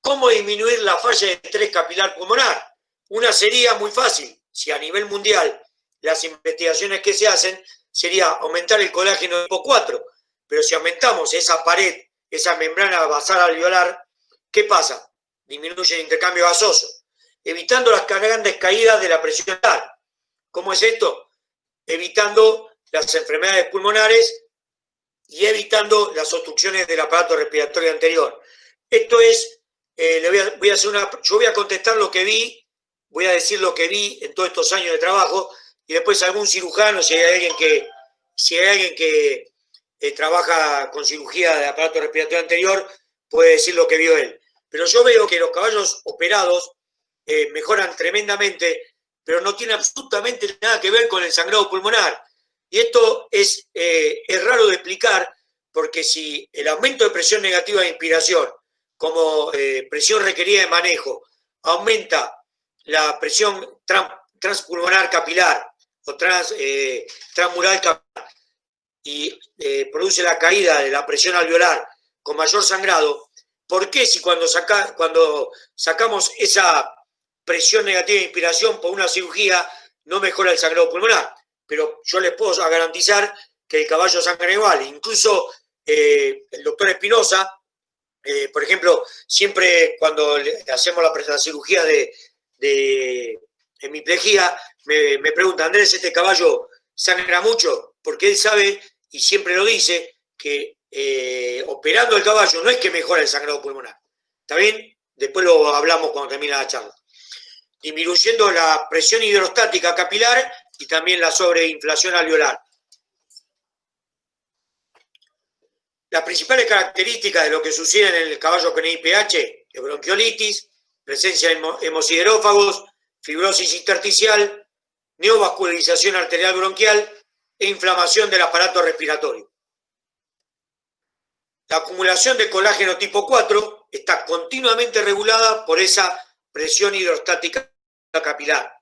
¿cómo disminuir la falla de estrés capilar pulmonar? Una sería muy fácil, si a nivel mundial las investigaciones que se hacen sería aumentar el colágeno tipo 4, pero si aumentamos esa pared, esa membrana basal alveolar, ¿qué pasa? Disminuye el intercambio gasoso, evitando las grandes caídas de la presión arterial. ¿Cómo es esto? Evitando las enfermedades pulmonares y evitando las obstrucciones del aparato respiratorio anterior. Esto es, yo voy a contestar lo que vi, voy a decir lo que vi en todos estos años de trabajo, y después algún cirujano, si hay alguien que trabaja con cirugía del aparato respiratorio anterior, puede decir lo que vio él. Pero yo veo que los caballos operados mejoran tremendamente, pero no tiene absolutamente nada que ver con el sangrado pulmonar. Y esto es raro de explicar, porque si el aumento de presión negativa de inspiración, como presión requerida de manejo, aumenta la presión transpulmonar capilar o transmural capilar y produce la caída de la presión alveolar con mayor sangrado, ¿por qué si cuando sacamos esa presión negativa de inspiración por una cirugía no mejora el sangrado pulmonar? Pero yo les puedo garantizar que el caballo sangra igual. Incluso el doctor Espinosa, por ejemplo, siempre cuando hacemos la cirugía de hemiplegia, me pregunta, Andrés, ¿este caballo sangra mucho? Porque él sabe, y siempre lo dice, que operando el caballo no es que mejora el sangrado pulmonar. ¿Está bien? Después lo hablamos cuando termine la charla. Disminuyendo la presión hidrostática capilar y también la sobreinflación alveolar. Las principales características de lo que sucede en el caballo con IPH es bronquiolitis, presencia de hemosiderófagos, fibrosis intersticial, neovascularización arterial bronquial e inflamación del aparato respiratorio. La acumulación de colágeno tipo 4 está continuamente regulada por esa presión hidrostática capilar.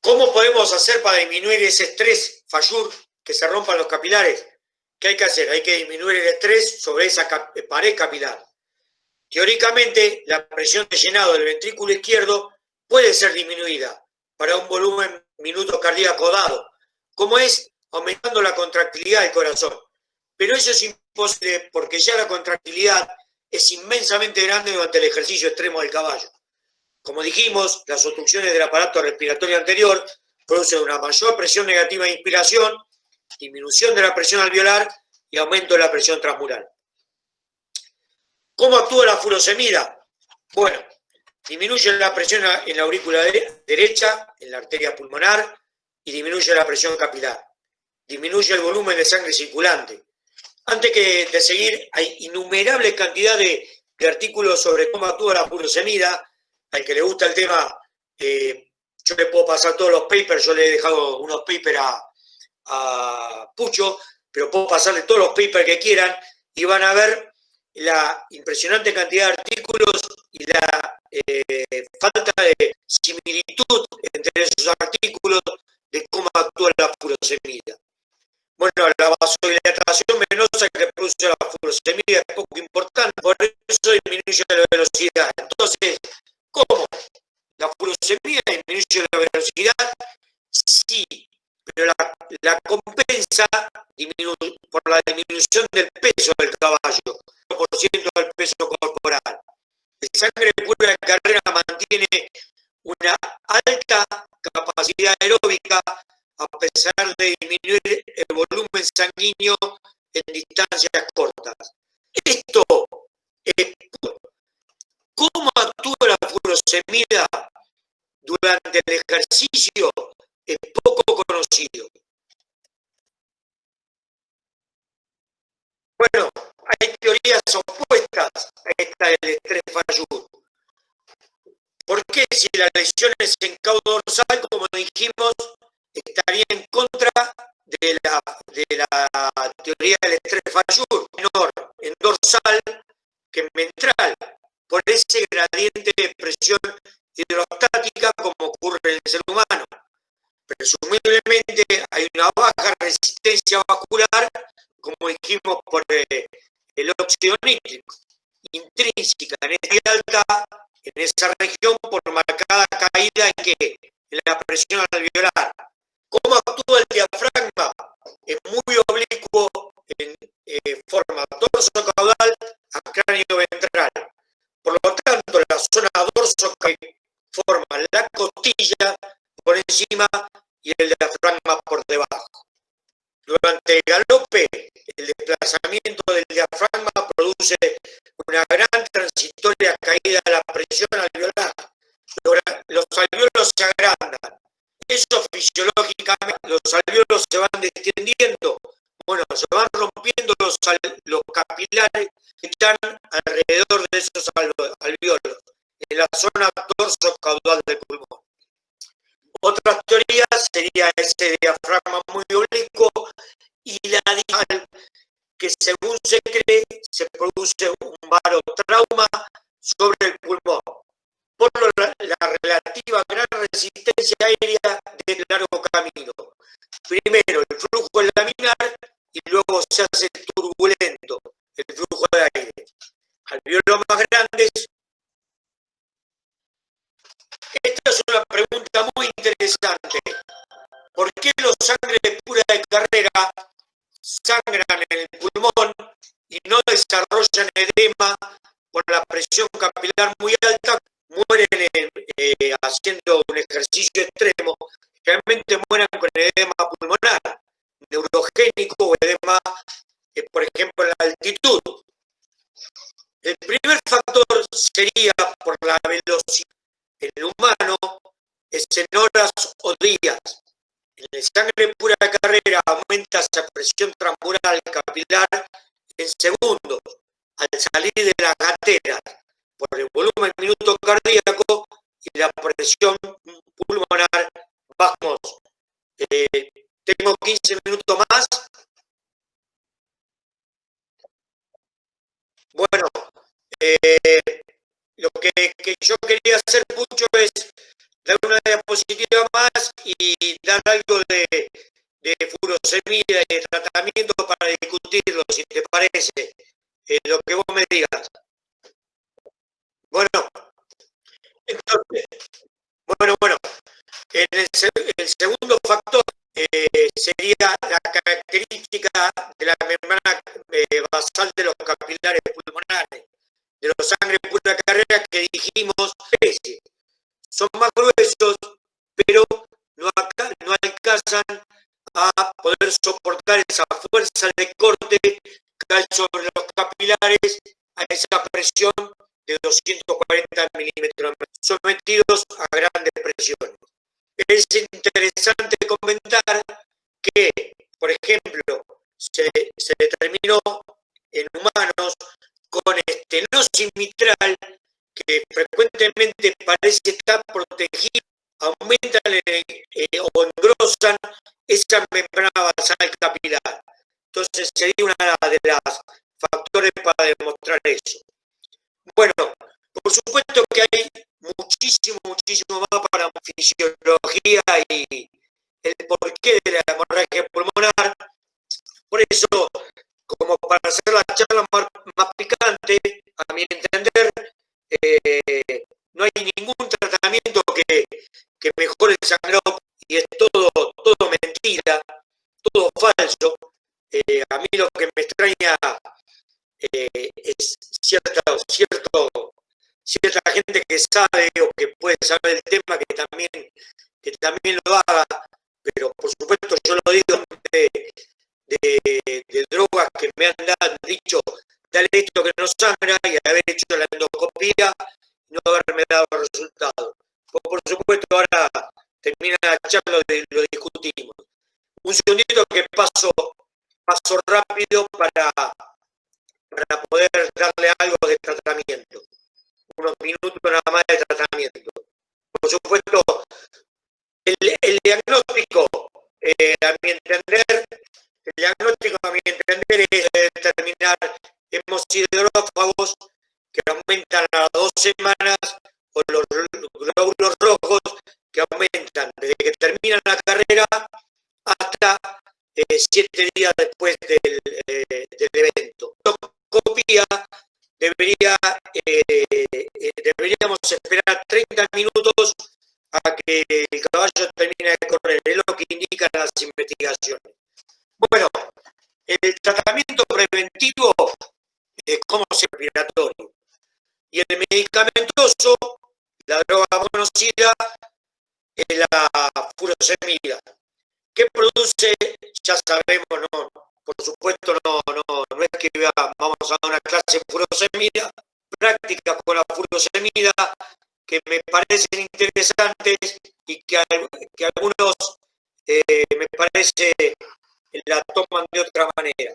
¿Cómo podemos hacer para disminuir ese estrés Fayur, que se rompan los capilares? ¿Qué hay que hacer? Hay que disminuir el estrés sobre esa pared capilar. Teóricamente, la presión de llenado del ventrículo izquierdo puede ser disminuida para un volumen minuto cardíaco dado, como es aumentando la contractilidad del corazón. Pero eso es imposible porque ya la contractilidad es inmensamente grande durante el ejercicio extremo del caballo. Como dijimos, las obstrucciones del aparato respiratorio anterior producen una mayor presión negativa de inspiración, disminución de la presión alveolar y aumento de la presión transmural. ¿Cómo actúa la furosemida? Bueno, disminuye la presión en la aurícula derecha, en la arteria pulmonar, y disminuye la presión capilar. Disminuye el volumen de sangre circulante. Antes de seguir, hay innumerables cantidades de artículos sobre cómo actúa la furosemida. Al que le gusta el tema, yo le puedo pasar todos los papers, yo le he dejado unos papers a Pucho, pero puedo pasarle todos los papers que quieran y van a ver la impresionante cantidad de artículos y la falta de similitud entre esos artículos de cómo actúa la furosemida. Bueno, la vasodilatación venosa que produce la furosemida es poco importante, por eso disminuye la velocidad. Entonces, ¿cómo? ¿La furosemida disminuye la velocidad? Sí, pero la compensa por la disminución del peso del caballo, 1% del peso corporal. La sangre pura de carrera mantiene una alta capacidad aeróbica a pesar de disminuir el volumen sanguíneo en distancias cortas. Esto es cómo actúa la furosemida durante el ejercicio, es poco conocido. Bueno, hay teorías opuestas a esta del estrés Fayud. ¿Por qué si la lesión es en caudo dorsal, como dijimos, estaría en contra de la teoría del estrés Fayud, menor en dorsal que en ventral, por ese gradiente de presión hidrostática como ocurre en el ser humano? Presumiblemente hay una baja resistencia vascular, como dijimos, por el óxido nítrico, intrínseca en esta alta, en esa región, por marcada caída en la presión alveolar. ¿Cómo actúa el diafragma? Es muy oblicuo en forma dorso-caudal a cráneo ventral. Por lo tanto, la zona dorso que forma la costilla por encima y el diafragma por debajo. Durante el galope, el desplazamiento del diafragma produce una gran transitoria caída de la presión alveolar. Los alveolos se agrandan. Eso fisiológicamente, los alveolos se van distendiendo. Bueno, se van rompiendo los capilares que están alrededor de esos alveolos, en la zona dorso-caudal del pulmón. Otra teoría sería ese diafragma muy oblicuo y la dial, que según se cree se produce un barotrauma sobre el pulmón, por la relativa gran resistencia aérea del largo camino. Primero el flujo es laminar y luego se hace turbulento el flujo de aire. Alveolos más grandes. Esta es una pregunta muy interesante. ¿Por qué los sangre pura de carrera sangran en el pulmón y no desarrollan edema por la presión capilar muy alta? Mueren haciendo un ejercicio extremo, realmente mueren con edema pulmonar, neurogénico o edema, por ejemplo, en la altitud. El primer factor sería por la velocidad. En el humano es en horas o días. En la sangre pura de carrera aumenta esa presión transmural capilar en segundos al salir de las gateras por el volumen minuto cardíaco y la presión pulmonar. Vamos, tengo 15 minutos más. Bueno, lo que yo quería hacer mucho es dar una diapositiva más y dar algo de furosemida y de tratamiento para discutirlo, si te parece, lo que vos me digas. Bueno, entonces, bueno, el segundo factor sería la característica de la membrana basal de los capilares pulmonares, de los sangre pura carrera que dijimos, son más gruesos, pero no alcanzan a poder soportar esa fuerza de corte que hay sobre los capilares a esa presión de 240 milímetros, sometidos a grandes presiones. Es interesante comentar que, por ejemplo, se determinó en humanos con estenosis mitral, que frecuentemente parece estar protegido, aumentan o engrosan esa membrana basal capilar. Entonces sería una de las factores para demostrar eso. Bueno, por supuesto que hay muchísimo más para fisiología y el porqué de la hemorragia pulmonar. Por eso, como para hacer la charla más picante, a mi entender, no hay ningún tratamiento que mejore el sangrado, y es todo mentira, todo falso. A mí lo que me extraña es cierta gente que sabe o que puede saber el tema que también lo haga, pero por supuesto yo lo digo de drogas que me han dicho, dale esto que no sangra, y haber hecho la endoscopía y no haberme dado resultado. Por supuesto ahora termina la charla y lo discutimos. Un segundito que paso rápido para poder darle algo de tratamiento. Unos minutos nada más de tratamiento. Por supuesto, el diagnóstico, a mi entender, es determinar hemosiderófagos que aumentan a las 2 semanas, o los glóbulos rojos que aumentan desde que termina la carrera hasta 7 días después del evento. Copia deberíamos esperar 30 minutos a que el caballo termine de correr, es lo que indican las investigaciones. Bueno, el tratamiento preventivo es como respiratorio, y el medicamentoso, la droga conocida, es la furosemida, que produce, ya sabemos, no, por supuesto no es que vamos a dar una clase de furosemida, prácticas con la furosemida que me parecen interesantes y que algunos me parece la toman de otra manera.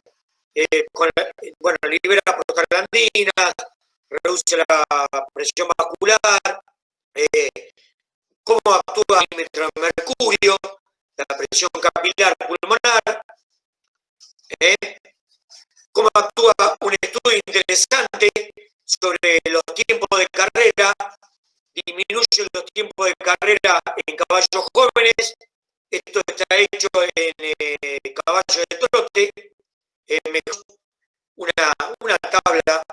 Libera prostaglandinas, reduce la presión vascular, cómo actúa el mercurio, la presión capilar pulmonar, cómo actúa un estudio interesante sobre los tiempos de carrera, disminuye los tiempos de carrera en caballos jóvenes. Esto está hecho en caballo de trote, una tabla,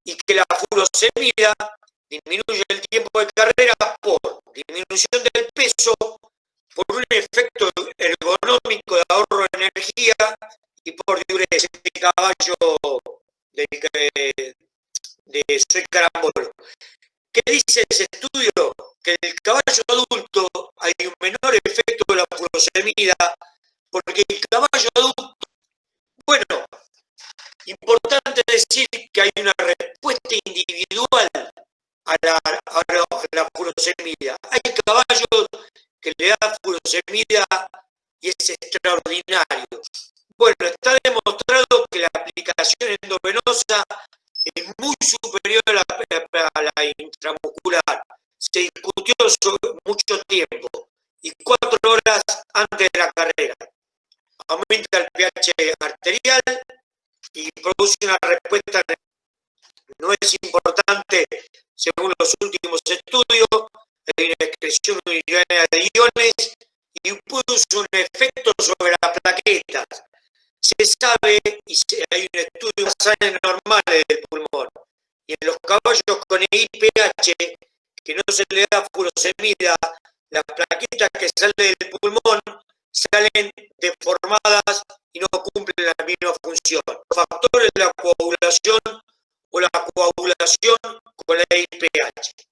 y que la furosemida disminuye el tiempo de carrera por disminución del peso, por un efecto ergonómico de ahorro de energía y por diuresis de caballo de Soy Carambolo. ¿Qué dice ese estudio? Que en el caballo adulto hay un menor efecto de la furosemida, porque el caballo adulto, bueno, importante decir que hay una respuesta individual a la furosemida. Hay caballos que le da furosemida y es extraordinario. Bueno, está demostrado que la aplicación endovenosa es muy superior a la intramuscular. Se discutió mucho tiempo, y 4 horas antes de la carrera. Aumenta el pH arterial y produce una respuesta. No es importante, según los últimos estudios, hay una excreción urinaria de iones y produce un efecto sobre las plaquetas. Se sabe, y hay un estudio de sangre normales del pulmón, Y en los caballos con IPH, que no se le da furosemida, las plaquetas que salen del pulmón salen deformadas y no cumplen la misma función. Factores de la coagulación o la coagulación con la IPH.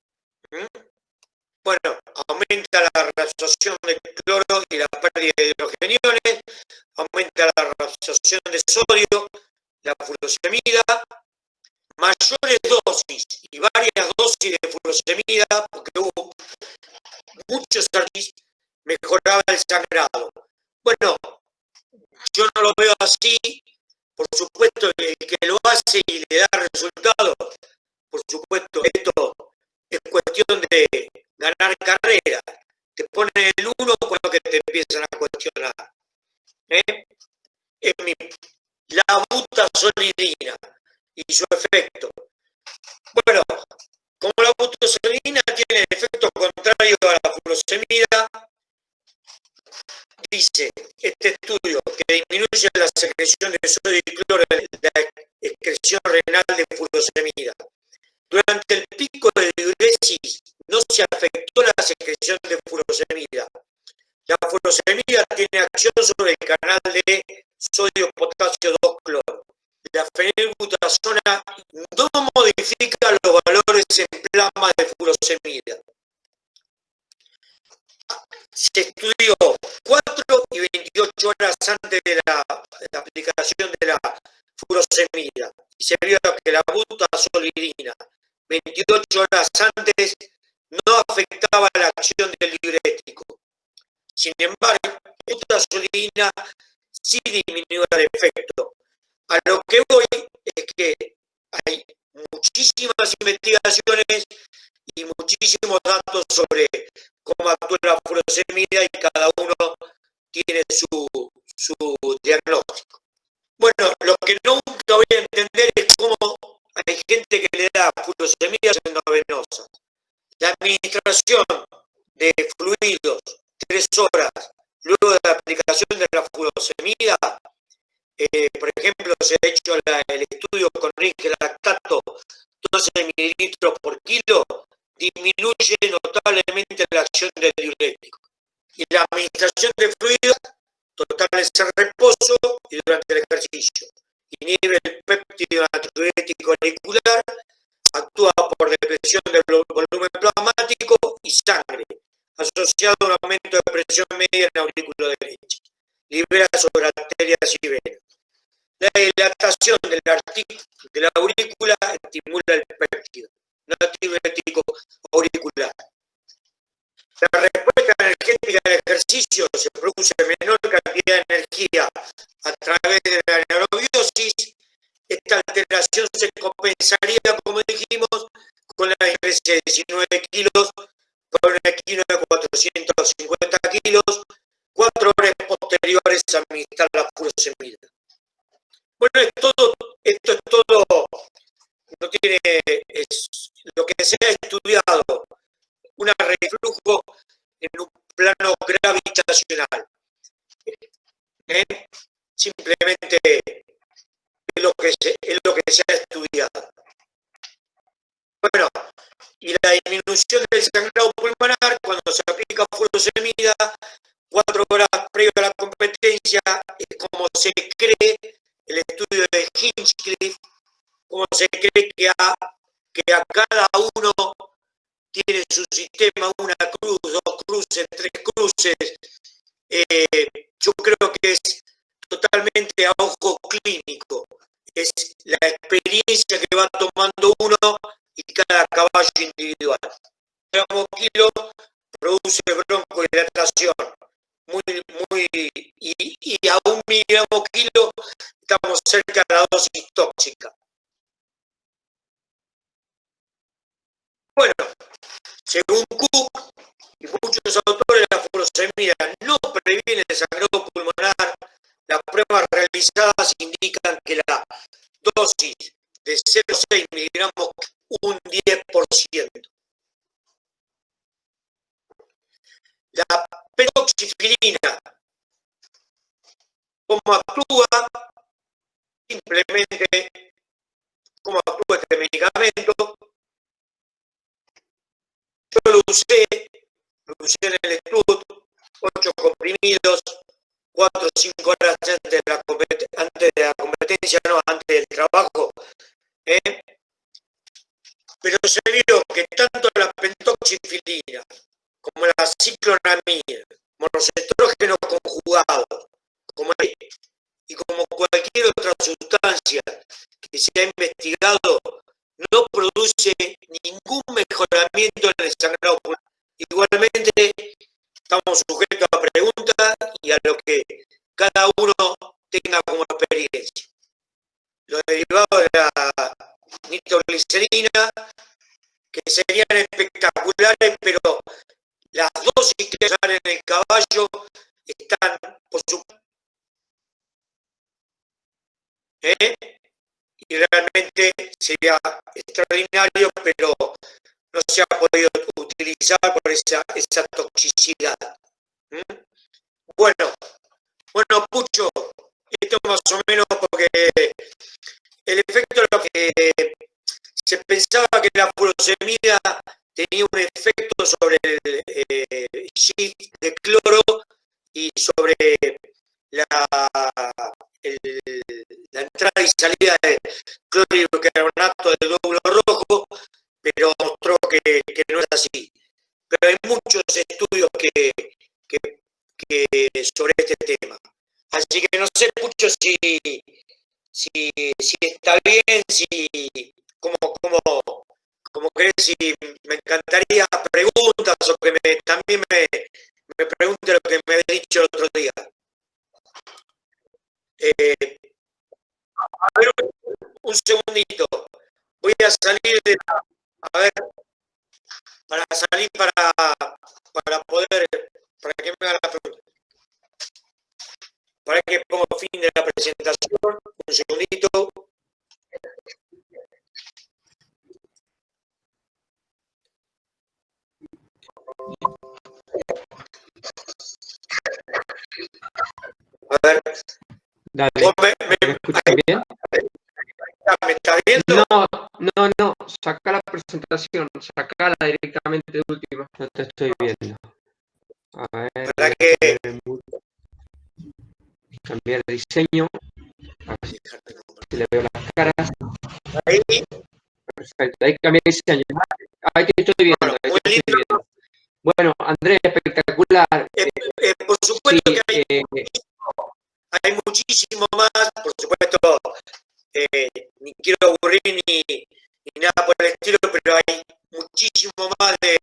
Bueno, aumenta la reabsorción de cloro y la pérdida de hidrogeniones, aumenta la reabsorción de sodio, la furosemida, mayores dosis y varias dosis de furosemida, porque hubo muchos análisis, mejoraba el sangrado. Bueno, yo no lo veo así, por supuesto que el que lo hace y le da resultados, por supuesto esto es cuestión de ganar carrera, te ponen el uno con lo que te empiezan a cuestionar. Es la butazolidina y su efecto. Bueno, como la butazolidina tiene el efecto contrario a la furosemida, dice este estudio que disminuye la secreción de sodio y cloro de la excreción renal de furosemida. Durante el pico de diuresis no se afectó la secreción de furosemida. La furosemida tiene acción sobre el canal de sodio-potasio 2-cloro. La fenilbutasona no modifica los valores en plasma de furosemida. Se estudió 4 y 28 horas antes de la aplicación de la furosemida y se vio que la butazolidina 28 horas antes no afectaba la acción del diurético. Sin embargo, la butazolidina sí disminuyó el efecto. A lo que voy es que hay muchísimas investigaciones y muchísimos datos sobre cómo actúa la furosemida y cada uno tiene su diagnóstico. Bueno, lo que nunca voy a entender es cómo hay gente que le da furosemida endovenosa. La administración de fluidos 3 horas luego de la aplicación de la furosemida, por ejemplo, se ha hecho el estudio con lactato 12 mililitros por kilo, disminuye notablemente la acción del diurético. Y la administración de fluidos totales en reposo y durante el ejercicio. Inhibe el péptido natriurético auricular, actúa por depresión del volumen plasmático y sangre, asociado a un aumento de presión media en la aurícula derecha. Libera sobre arterias y venas. La dilatación de la aurícula estimula el péptido natriurético auricular. La respuesta energética del ejercicio se produce menor cantidad de energía a través de la neurobiosis. Esta alteración se compensaría, como dijimos, con la diferencia de 19 kilos por un equino de 450 kilos, 4 horas posteriores a administrar la furosemida. Bueno, esto es todo, no tiene, es lo que se ha estudiado, un reflujo en un plano gravitacional. Simplemente es lo que se ha estudiado. Bueno, y la disminución del sangrado pulmonar cuando se aplica furosemida 4 horas previo a la competencia es como se cree el estudio de Hinchcliffe, como se cree que a cada uno tiene su sistema, una cruz, 2 cruces, 3 cruces. Yo creo que es totalmente a ojo clínico. Es la experiencia que va tomando uno y cada caballo individual. Un gramo kilo produce broncodilatación. Y a 1 miligramo kilo estamos cerca de la dosis tóxica. Bueno, según Cook y muchos autores, la furosemida no previene el sangrado pulmonar. Las pruebas realizadas indican que la dosis de 0,6 miligramos un 10%. La petoxifilina, ¿cómo actúa? Simplemente cómo actúa este medicamento. Yo lo usé en el estudio, 8 comprimidos, 4 o 5 horas antes de la competencia, no, antes del trabajo. Pero se vio que tanto la pentoxifilina como la ciclonamida, monoestrógeno conjugado, y como cualquier otra sustancia que se ha investigado, no produce ningún mejoramiento en el sangrado pulmonar. Igualmente, estamos sujetos a preguntas y a lo que cada uno tenga como experiencia. Los derivados de la nitroglicerina, que serían espectaculares, pero las dosis que salen en el caballo están, por supuesto, y realmente sería extraordinario, pero no se ha podido utilizar por esa toxicidad. Bueno, Pucho, esto más o menos porque el efecto de lo que se pensaba que la furosemida tenía un efecto sobre el shift de cloro y sobre la entrada y salida de clorhidrato del glóbulo rojo, pero mostró que no es así. Pero hay muchos estudios sobre este tema. Así que no sé mucho si está bien, como querés, si me encantaría preguntas o que también me pregunte lo que me había dicho el otro día. A ver, un segundito. Voy a salir a ver, para salir para poder, para que me haga la pregunta. Para que pongo fin de la presentación. Un segundito. A ver. Dale. ¿Me escuchas bien? ¿Me estás viendo? No. Saca la presentación. Sacala directamente de última. No te estoy viendo. A ver. Para que cambiar el diseño. A ver si le veo las caras. ahí. Perfecto. Ahí cambié el diseño. Ahí te estoy viendo. Bueno, muy lindo. Bueno, Andrés, espectacular. Por supuesto sí, que hay muchísimo más, por supuesto, ni quiero aburrir ni nada por el estilo, pero hay muchísimo más de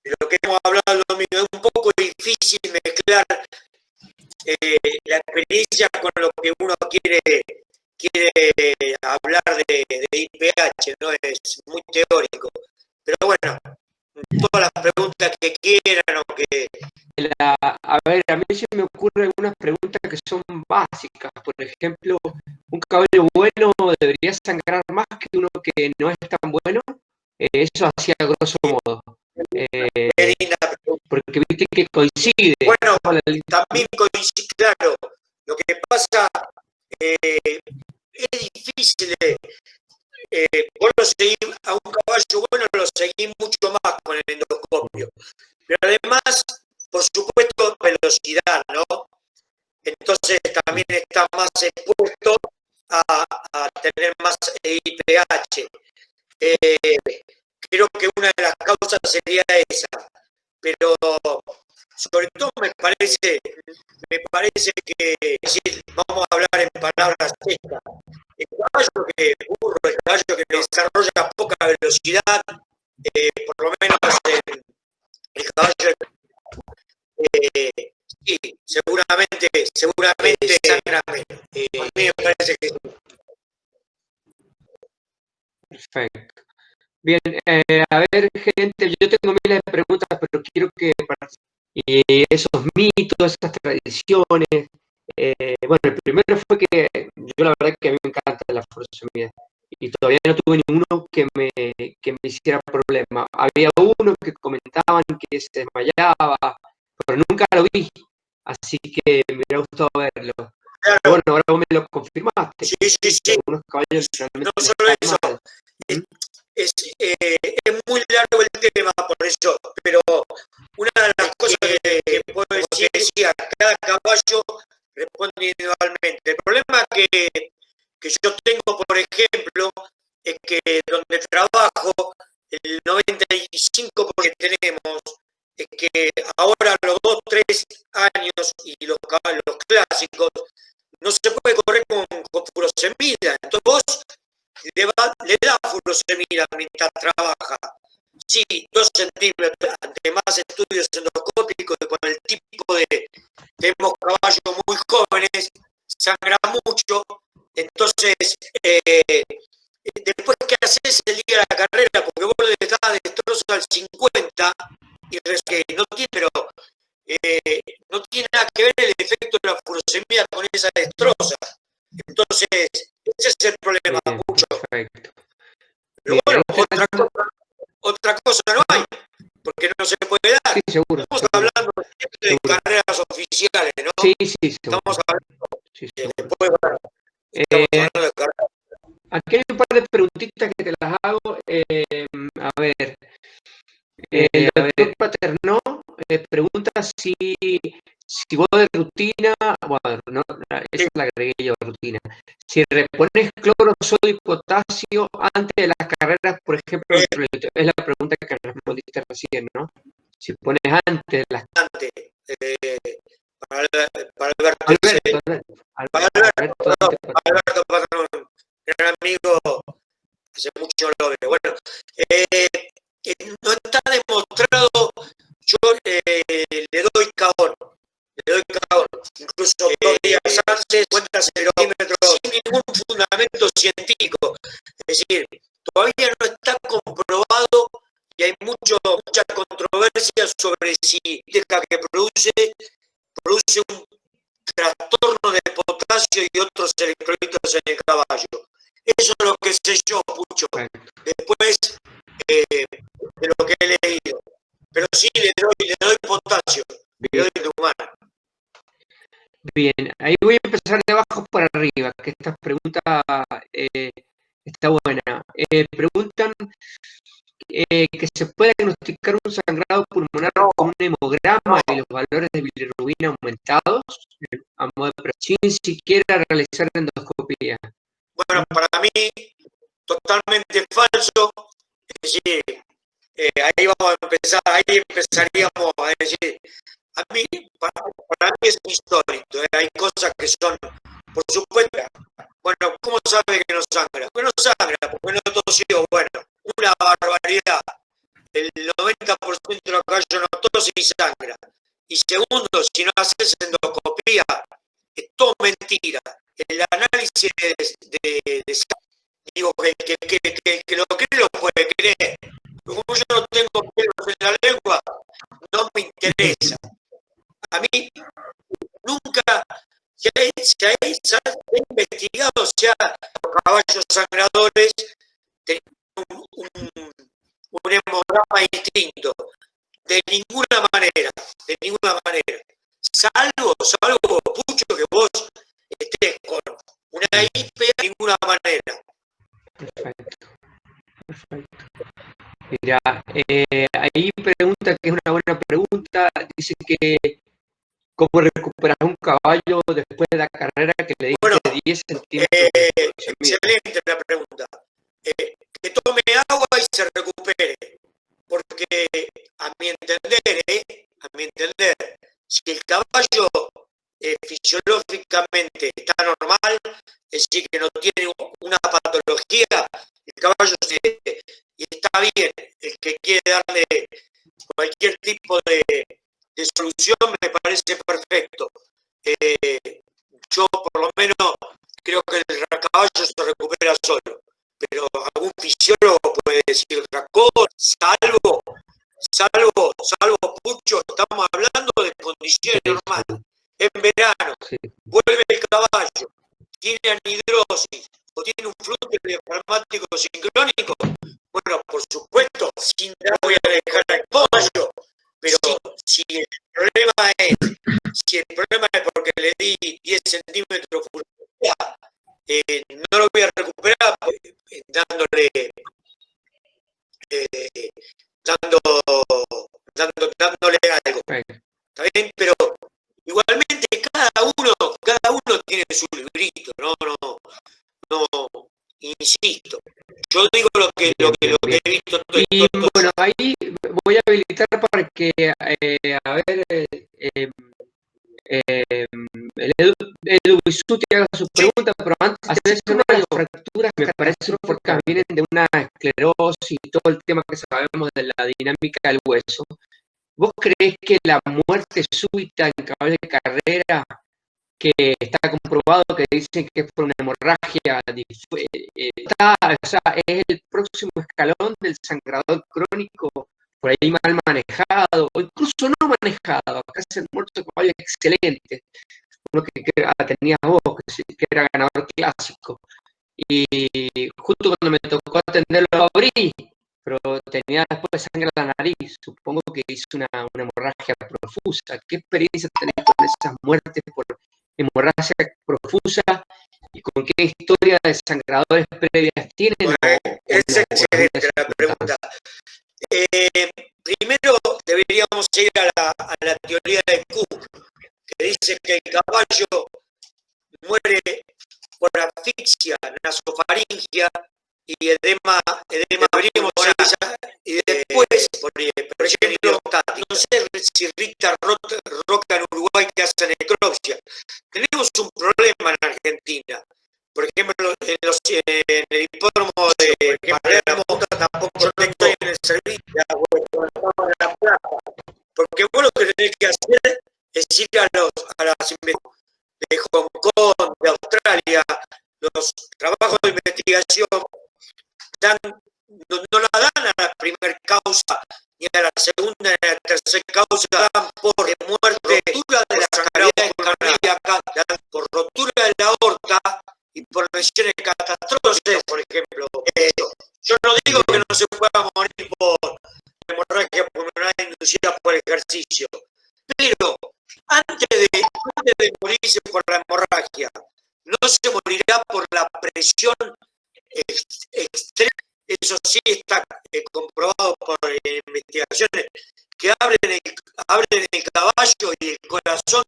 lo que hemos hablado. Es un poco difícil mezclar la experiencia con lo que uno quiere hablar de IPH, ¿no? Es muy teórico. Pero bueno, todas las preguntas que quieran o que... A ver, a mí se me ocurren algunas preguntas que son básicas. Por ejemplo, ¿un caballo bueno debería sangrar más que uno que no es tan bueno? Eso hacía grosso modo. Porque viste que coincide. Bueno, también coincide, claro. Lo que pasa, es difícil. Vos lo seguís, a un caballo bueno lo seguís mucho más con el endoscopio. Pero además, por supuesto, velocidad, ¿no? Entonces también está más expuesto a tener más IPH. Creo que una de las causas sería esa. Pero sobre todo me parece que, si vamos a hablar en palabras secas, el caballo que desarrolla poca velocidad, por lo menos el caballo, sí, seguramente sangra menos. A mí me parece que sí. Perfecto. Bien, a ver, gente, yo tengo miles de preguntas, pero quiero que esos mitos, esas tradiciones. Bueno, el primero fue que yo la verdad que a mí me encanta la furosemida y todavía no tuve ninguno que me hiciera problema. Había uno que comentaban que se desmayaba, pero nunca lo vi, así que me hubiera gustado verlo. Claro. Bueno, ahora vos me lo confirmaste. Sí, sí, sí. Algunos caballos realmente No solo les eso, cae mal. es muy largo el tema, por eso, pero una de las cosas que puedo decir es que cada caballo responde individualmente. El problema que yo tengo, por ejemplo, es que donde trabajo, el 95% que tenemos, es que ahora los 2, 3 años y los clásicos, no se puede correr con furosemida. Entonces vos le da furosemida mientras trabaja. Sí, 2 centímetros, ante más estudios endoscópicos y con el tipo de... Tenemos caballos muy jóvenes, sangra mucho, entonces después ¿qué haces el día de la carrera? Porque vos le dejás destrozo al 50 y que no tiene, pero no tiene nada que ver el efecto de la furosemida con esa destroza. Entonces, ese es el problema, mucho. Perfecto. Pero bueno, otra cosa no hay, porque no se puede dar. Sí, seguro. Estamos hablando de carreras oficiales, ¿no? Sí, sí, seguro. Estamos hablando Sí, después, bueno, estamos hablando de carreras. Aquí hay un par de preguntitas que te las hago. A ver, el doctor Paternó pregunta si vos de rutina, bueno, no, esa la agregué yo, rutina, si repones cloro, sodio y potasio antes de las carreras, por ejemplo, es la pregunta que respondiste recién, ¿no? Si pones antes de las Alberto Patrón, gran amigo, hace mucho lo veo. Bueno, no está demostrado, yo le doy caón, incluso 2 días antes, cuentas kilómetros, sin ningún fundamento científico. Es decir, todavía no está comprobado y hay mucha controversia sobre si deja que produce un trastorno de potasio y otros electrolitos en el caballo. Eso es lo que sé yo, Pucho. Después de lo que he leído. Pero sí le doy potasio, le doy de humana. Bien, ahí voy a empezar de abajo para arriba, que esta pregunta está buena. Preguntan que se puede diagnosticar un sangrado pulmonar con un hemograma y los valores de bilirrubina aumentados a modo de sin siquiera realizar endoscopía. Bueno, para mí totalmente falso. Es decir, ahí vamos a empezar, ahí empezaríamos a decir, a mí, para mí es insólito. Hay cosas que son, por supuesto, bueno, ¿cómo sabe que no sangra? Porque no sangra, porque no tosió. Bueno, una barbaridad. El 90% de los caballos no tose y sangra. Y segundo, si no haces endoscopía, es todo mentira. El análisis de digo, que lo cree lo puede creer. Como yo no tengo pelos en la lengua, no me interesa. A mí nunca se ha investigado, o sea, los caballos sangradores tenían un hemograma distinto. De ninguna manera. Salvo, Pucho, que vos estés con una IP de ninguna manera. Perfecto. Mira, ahí pregunta, que es una buena pregunta, dice que ¿cómo recuperar un caballo después de la carrera que le diste 10 centímetros? Excelente la pregunta. Que tome agua y se recupere. Porque a mi entender, si el caballo fisiológicamente está normal, es decir, que no tiene una patología, el caballo y está bien. El que quiere darle cualquier tipo de solución me parece perfecto. Yo por lo menos creo que el caballo se recupera solo, pero algún fisiólogo puede decir otra cosa, salvo Pucho, estamos hablando de condiciones normales. En verano, vuelve el caballo, tiene anhidrosis o tiene un flujo diafragmático sincrónico. Bueno, por supuesto, sin voy a dejar al caballo, pero si el problema es porque le di 10 centímetros, no lo voy a recuperar dándole, dándole algo. ¿Está bien? Pero igualmente cada uno tiene su librito, no, insisto. Yo digo lo que he visto. Y bueno, ahí voy a habilitar para que, a ver, el Edu Bisuti haga su pregunta, pero antes de eso, las fracturas me parecen porque vienen de una esclerosis y todo el tema que sabemos de la dinámica del hueso. ¿Vos creés que la muerte súbita en caballo de carrera, que está comprobado que dicen que es por una hemorragia, o sea, es el próximo escalón del sangrador crónico, por ahí mal manejado, o incluso no manejado? Acá se han muerto caballos excelentes, uno que tenías vos, que era ganador clásico, y justo cuando me tocó atenderlo abrí, pero tenía después sangre en la nariz, supongo que hizo una hemorragia profusa. ¿Qué experiencia tenés con esas muertes por hemorragia profusa y con qué historia de sangradores previas tienen? Bueno, es excelente la pregunta. Primero deberíamos ir a la teoría de Cook, que dice que el caballo muere por asfixia, nasofaringia y edema y después, por ejemplo, no sé si Rita Roca en Uruguay que hace necropsia. Tenemos un problema en Argentina. Por ejemplo, en el hipódromo de Palermo tampoco estoy en el servicio, porque vos lo que tenés que hacer es ir a las de Hong Kong, de Australia, los trabajos de investigación no la dan a la primera causa, ni a la segunda, ni a la tercera causa, dan por muerte, rotura de la cavidad cardíaca, dan por rotura de la aorta y por lesiones catastróficas, por ejemplo. Yo no digo que no se pueda morir por hemorragia pulmonar inducida por ejercicio, pero antes de morirse por la hemorragia, no se morirá por la presión extrema. Eso sí está comprobado por investigaciones que abren el caballo y el corazón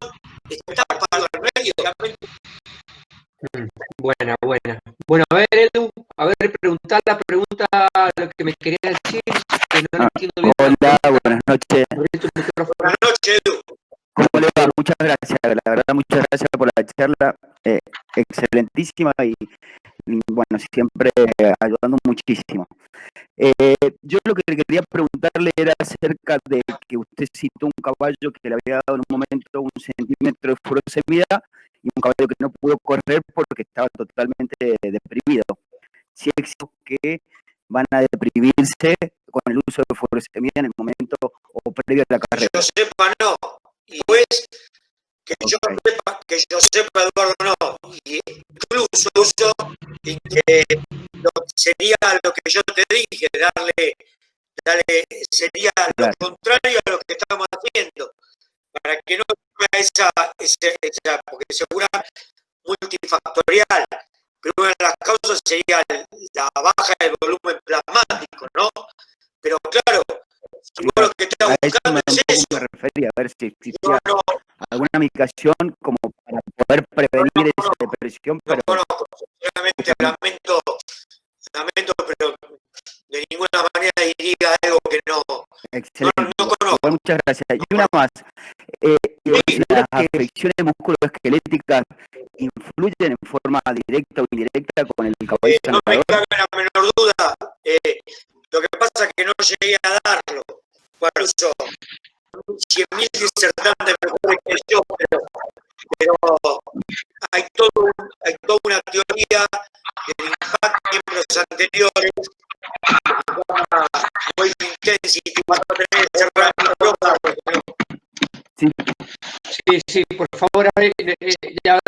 está parado al medio. Buena. Bueno, a ver, Edu, preguntar la pregunta, lo que me quería decir, que no lo entiendo bien. Hola, buenas noches. Buenas noches, Edu. ¿Cómo le va? Muchas gracias, la verdad, muchas gracias por la charla, excelentísima y bueno, siempre ayudando muchísimo. Yo lo que quería preguntarle era acerca de que usted citó un caballo que le había dado en un momento 1 centímetro de furosemida y un caballo que no pudo correr porque estaba totalmente deprimido. Si existe que van a deprimirse con el uso de furosemida en el momento o previo a la carrera. Que yo sepa, no. Y pues, que yo sepa, Eduardo, no. Y incluso sería lo que yo te dije, sería lo contrario a lo que estamos haciendo, para que no haya esa porque seguramente multifactorial, pero una de las causas sería la baja del volumen plasmático, ¿no? Pero claro, si vos lo que estás buscando es eso. Me refería a ver si existía alguna medicación como para poder prevenir esa depresión. No conozco, sinceramente lamento, pero de ninguna manera diría algo que no. Excelente. No conozco. Bueno, muchas gracias. Y una más. ¿Las afecciones musculoesqueléticas influyen en forma directa o indirecta con el caballo No me sangrador? cabe la menor duda. Lo que pasa es que no llegué a darlo. Bueno, uso 100.000 disertantes mejores que yo, pero hay toda una teoría del impacto de miembros anteriores, Weight Intensity, para tener ese rango. Sí, por favor, a ver, ya lo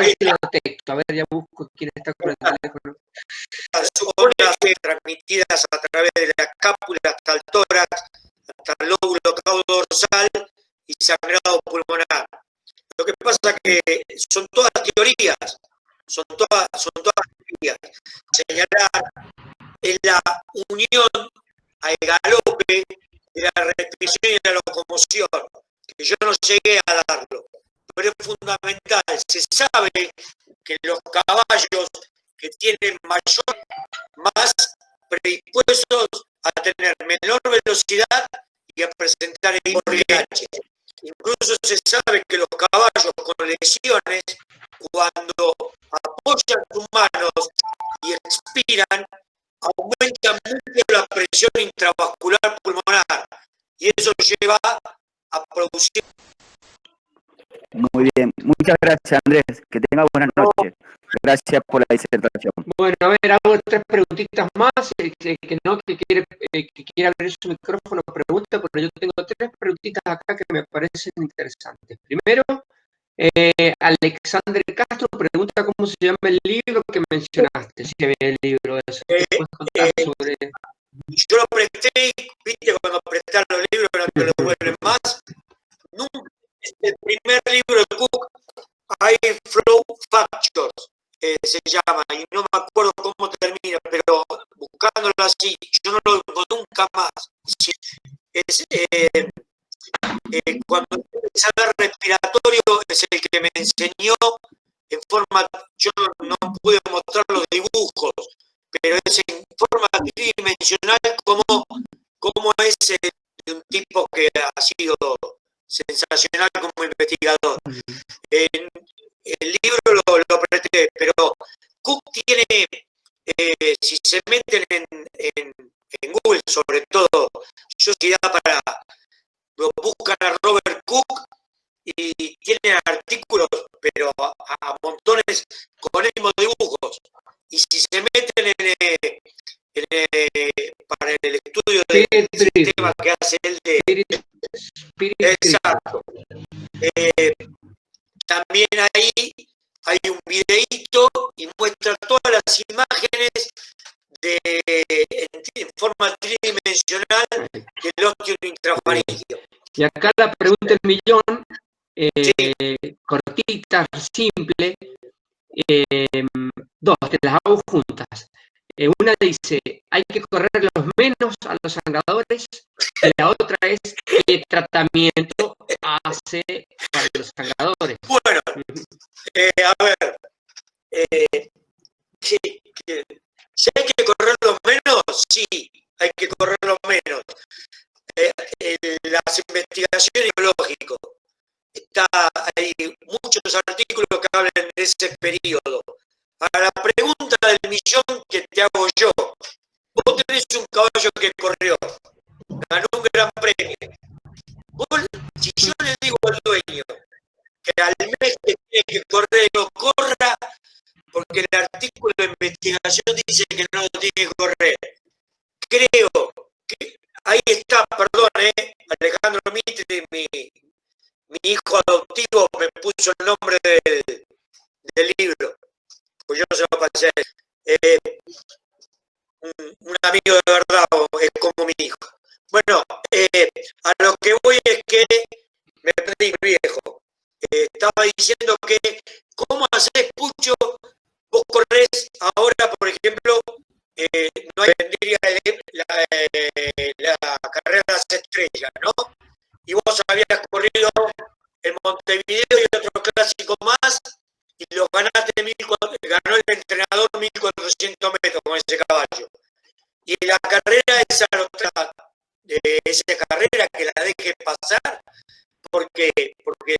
detecto, a ver, ya busco quién está con el teléfono. Las ondas transmitidas a través de la cápsula hasta el tórax, hasta el lóbulo dorsal y sangrado pulmonar. Lo que pasa es que son todas teorías, son todas teorías. Señalar es la unión al galope de la respiración y la locomoción, que yo no llegué a darlo, pero es fundamental. Se sabe que los caballos que tienen más predispuestos a tener menor velocidad y a presentar hemorragia. Incluso se sabe que los caballos con lesiones, cuando apoyan sus manos y expiran, aumenta mucho la presión intravascular pulmonar y eso lleva a producir. Muy bien, muchas gracias Andrés, que tenga buenas noches. Gracias por la disertación. Bueno, a ver, hago 3 preguntitas más. Que quiere abrir su micrófono, pregunta, pero yo tengo 3 preguntitas acá que me parecen interesantes. Primero, Alexandre Castro pregunta cómo se llama el libro que mencionaste. Si había el libro ese. ¿Puedes contar sobre? Yo lo presté, viste, cuando prestar los libros no te lo devuelven más. Nunca, es el primer libro de Cook, Air Flow Factors, se llama, y no me acuerdo cómo termina, pero buscándolo así, yo no lo digo nunca más. Es, cuando empecé a ver respiratorio, es el que me enseñó en forma, yo no pude mostrar los dibujos, pero es en forma tridimensional como es de un tipo que ha sido sensacional como investigador. El libro lo presté, pero Cook tiene, si se meten en Google, sobre todo, yo si da para, lo buscan a Robert Cook y tiene artículos, pero a montones con el mismo dibujos. Y si se meten para el estudio del sistema que hace él de... Exacto. También ahí hay un videíto y muestra todas las imágenes en forma tridimensional del óseo intrafaríngeo. Y acá la pregunta del millón, cortita, simple, 2, te las hago juntas. Una dice, hay que correr los menos a los sangradores, y la otra es, ¿qué tratamiento hace para los sangradores? Bueno, a ver, si hay que correr los menos, sí, hay que correr los menos. Las investigaciones biológicas, hay muchos artículos que hablan de ese periodo. Para la pregunta del millón que te hago yo, vos tenés un caballo que corrió, ganó un gran premio. Vos, si yo le digo al dueño que al mes que tiene que correr no corra, porque el artículo de investigación dice que no lo tiene que correr, creo que ahí está, perdón, Alejandro Mitre, mi hijo adoptivo me puso el nombre del libro, pues yo no se lo pasé. Un amigo de verdad, es como mi hijo. Bueno, a lo que voy es que me perdí, viejo. Estaba diciendo que, ¿cómo haces, Pucho? Vos corres ahora, por ejemplo, no hay vendría la carrera de las estrellas, ¿no? Y vos habías corrido en Montevideo y otro clásico más, y lo ganaste, ganó el entrenador 1400 metros con ese caballo. Y la carrera esa carrera que la dejes pasar porque el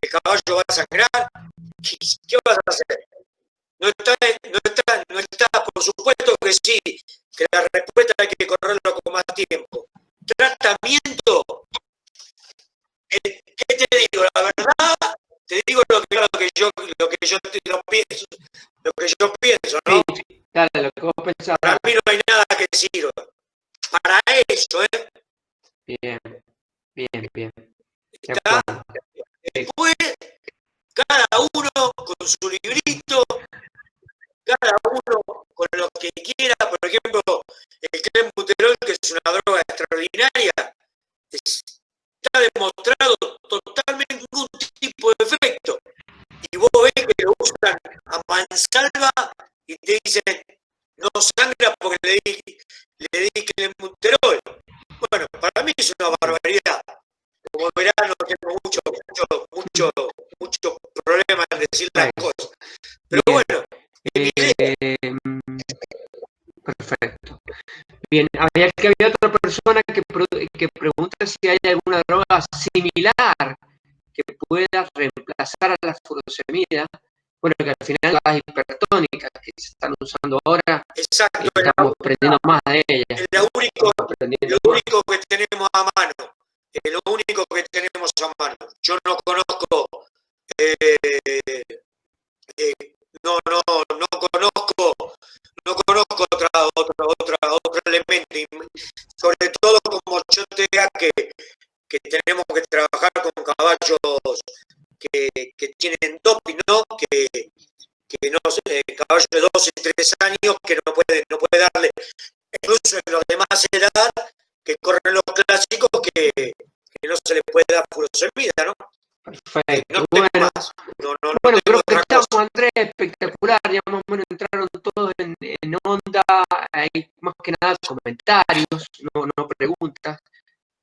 caballo va a sangrar. ¿Qué vas a hacer? No está, por supuesto que sí, que la respuesta hay que correrlo con más tiempo. Tratamiento, ¿qué te digo? La verdad, te digo lo que yo pienso, ¿no? Sí, dale, lo que vos pensás. Para mí no hay nada que sirva. Para eso, Bien. Está. Después, cada uno con su librito, cada uno con lo que quiera. Por ejemplo, el clenbuterol, que es una droga extraordinaria, está demostrado totalmente ningún tipo de efecto. que lo usan a mansalva y te dicen, no sangra porque le di clenbuterol. Bueno, para mí es una barbaridad. Como verán, no tengo mucho problema en decir las cosas. Pero bueno, perfecto. Bien, había otra persona que pregunta si hay alguna droga similar que pueda reemplazar a la furosemida. Bueno, que al final las hipertónicas que se están usando ahora, exacto, estamos aprendiendo más de ellas. Es lo único que tenemos a mano. Es lo único que tenemos a mano. Yo no conozco, no conozco otro elemento. Y sobre todo, como yo te diga que tenemos que trabajar con caballos que tienen doping, ¿no? Que no caballos de 12, 3 años que no puede darle, incluso en los de más edad que corren los clásicos que no se le puede dar furosemida, ¿no? Perfecto. No bueno, más. Bueno, creo que estamos, Andrés, espectacular. Ya más o menos entraron todos en onda. Hay más que nada comentarios, no preguntas.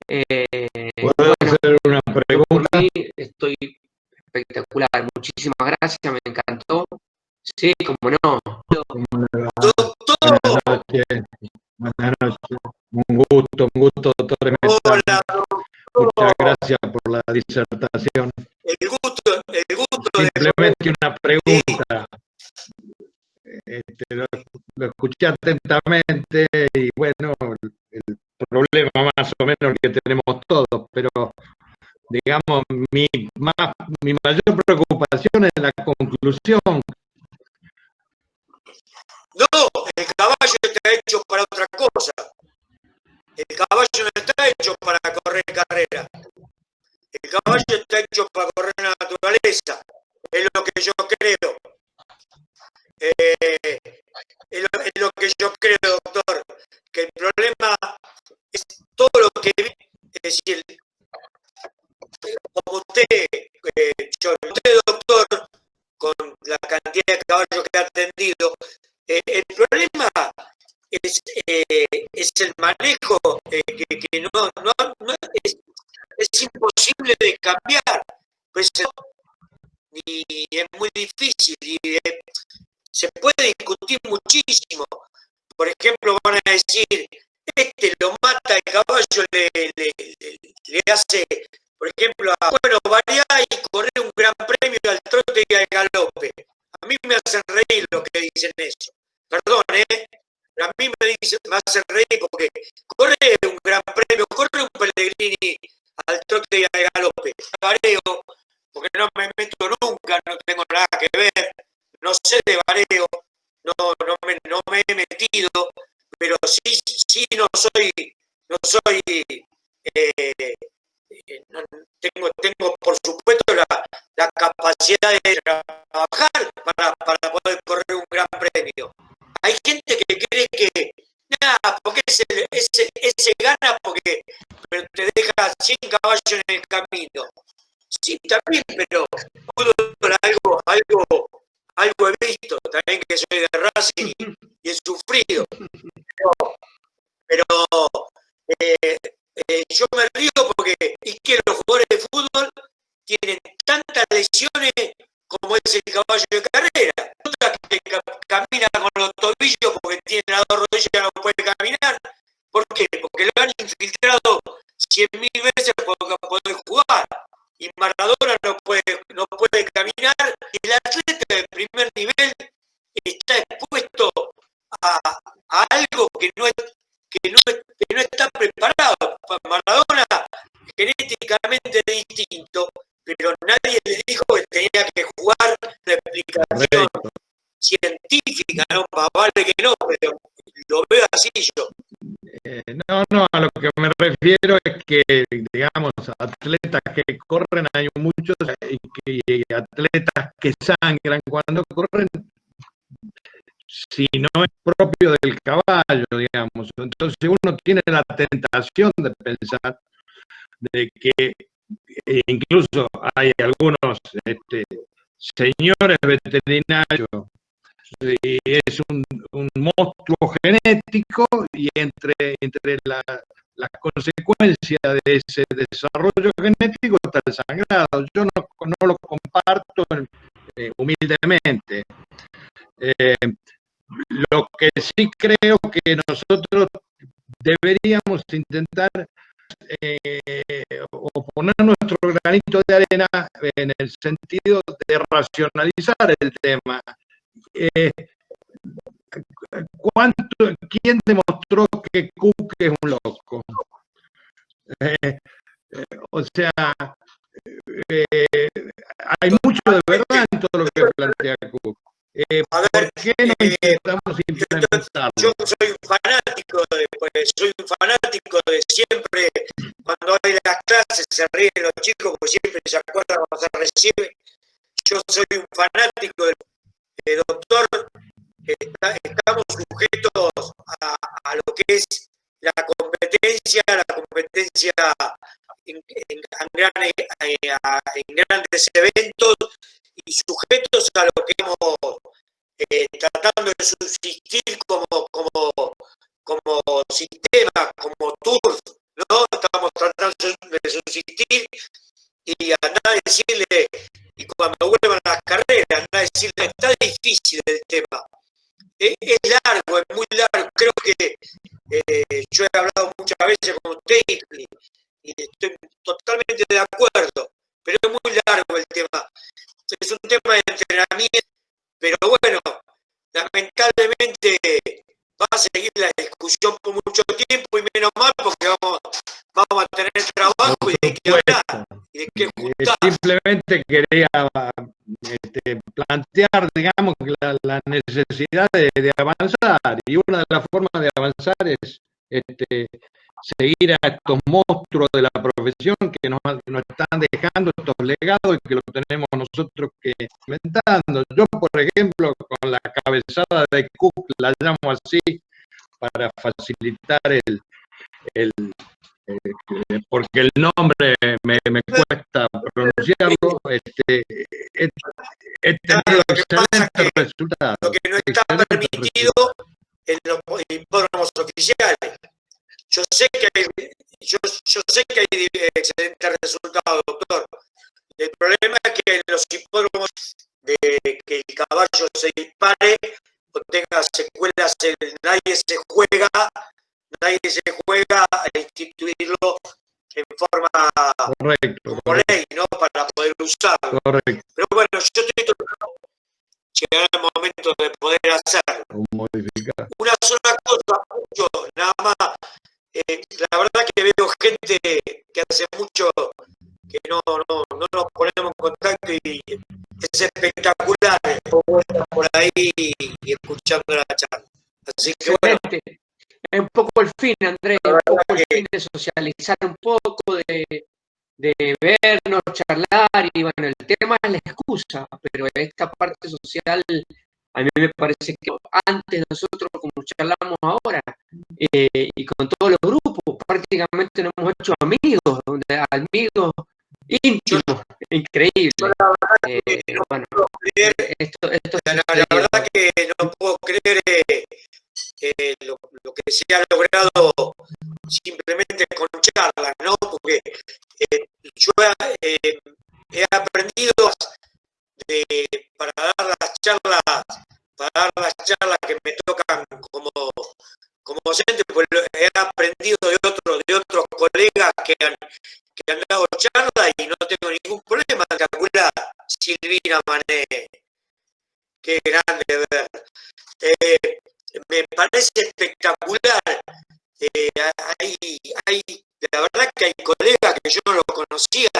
¿Puedo hacer una pregunta? Por mí estoy espectacular. Muchísimas gracias, me encantó. Sí, como no. Doctor. Buenas noches. Un gusto, doctor. Hola, muchas gracias por la disertación. El gusto. Simplemente una pregunta. Lo escuché atentamente y bueno, el problema más o menos que tenemos todos, pero digamos, mi mayor preocupación es la conclusión. No, el caballo está hecho para otra cosa. El caballo no está hecho para correr carrera. El caballo está hecho para correr en la naturaleza. Es lo que yo creo. Es lo que yo creo, doctor. Que el problema es todo lo que... Es decir, como usted, doctor, con la cantidad de caballos que ha atendido, el problema es el manejo que no es imposible de cambiar, pues, y es muy difícil y se puede discutir muchísimo. Por ejemplo, van a decir, lo mata el caballo, le hace, por ejemplo, bueno, variar y correr un gran premio al trote y al galope. A mí me hacen reír lo que dicen eso. Perdón, a mí me hacen reír porque corre un gran premio, corre un Pellegrini al trote y al galope. Vareo, porque no me meto nunca, no tengo nada que ver, no sé de vareo, no me he metido, pero sí no soy tengo por supuesto la capacidad de trabajar para poder correr un gran premio. Hay gente que cree que nada, porque ese gana porque te deja 100 caballos en el camino. Sí, también, pero algo he visto, también que soy de Racing y he sufrido. Pero yo me río porque es que los jugadores de fútbol tienen tantas lesiones como es el caballo de carrera. Otra que camina con los tobillos porque tiene las dos rodillas y no puede caminar. ¿Por qué? Porque lo han infiltrado 100.000 veces para poder jugar. Y Maradona no puede caminar. Y el atleta de primer nivel está expuesto a algo que no está preparado. Maradona genéticamente distinto, pero nadie le dijo que tenía que jugar la explicación científica, ¿no? Vale que no, pero lo veo así yo. No, a lo que me refiero es que, digamos, atletas que corren hay muchos y atletas que sangran cuando corren, si no es propio del caballo, digamos. Entonces uno tiene la tentación de pensar de que incluso hay algunos señores veterinarios, es un monstruo genético y entre las consecuencias de ese desarrollo genético está el sangrado. Yo no lo comparto humildemente. Lo que sí creo que nosotros deberíamos intentar o poner nuestro granito de arena en el sentido de racionalizar el tema. ¿Quién demostró que Cook es un loco? O sea, hay mucho de verdad en todo lo que plantea Cook. ¿Por qué no intentamos implementarlo? Yo soy un fanático de siempre, cuando hay las clases se ríen los chicos porque siempre se acuerdan cuando se recibe. Yo soy un fanático del doctor. Estamos sujetos a lo que es la competencia en grandes eventos y sujetos a lo que hemos tratando de subsistir como sistema, como turf, ¿no? Estamos tratando de subsistir y andar a decirle, y cuando vuelvan las carreras, andar a decirle, está difícil el tema. Es largo, es muy largo. Creo que yo he hablado muchas veces con usted y estoy totalmente de acuerdo, pero es muy largo el tema. Es un tema de entrenamiento, pero bueno, lamentablemente va a seguir la discusión por mucho tiempo y menos mal porque vamos a tener trabajo y de qué hablar y de qué juntar. Simplemente quería plantear, digamos, la necesidad de avanzar, y una de las formas de avanzar es seguir a estos monstruos de la profesión que nos están dejando estos legados y que lo tenemos nosotros que inventando. Yo, por ejemplo, con la cabezada de Cook, la llamo así para facilitar porque el nombre me cuesta pronunciarlo, tenido excelentes resultados. Lo que no está permitido en los hipódromos oficiales. Yo sé que hay excelentes resultados, doctor. El problema es que en los hipódromos de que el caballo se dispare o tenga secuelas, nadie se juega a instituirlo en forma como ley, ¿no? Para poder usarlo. Correcto. Pero bueno, yo estoy tratando de llegar al momento de poder hacerlo. Modificar. Una sola cosa, mucho, nada más. La verdad que veo gente que hace mucho que no nos ponemos en contacto y es espectacular por ahí y escuchando la charla. Así que bueno. Es un poco el fin, Andrés, un poco el fin de socializar un poco, de vernos, charlar, y bueno, el tema es la excusa, pero esta parte social a mí me parece que antes nosotros, como charlamos ahora, y con todos los grupos, prácticamente nos hemos hecho amigos íntimos, increíble. Bueno, la verdad que no puedo creer lo que se ha logrado simplemente con charlas, ¿no? Porque yo he aprendido para dar las charlas que me tocan como docente, pues he aprendido de otros colegas que han dado charlas y no tengo ningún problema en calcular. Silvina Mané, qué grande ver. Me parece espectacular. La verdad que hay colegas que yo no lo conocía,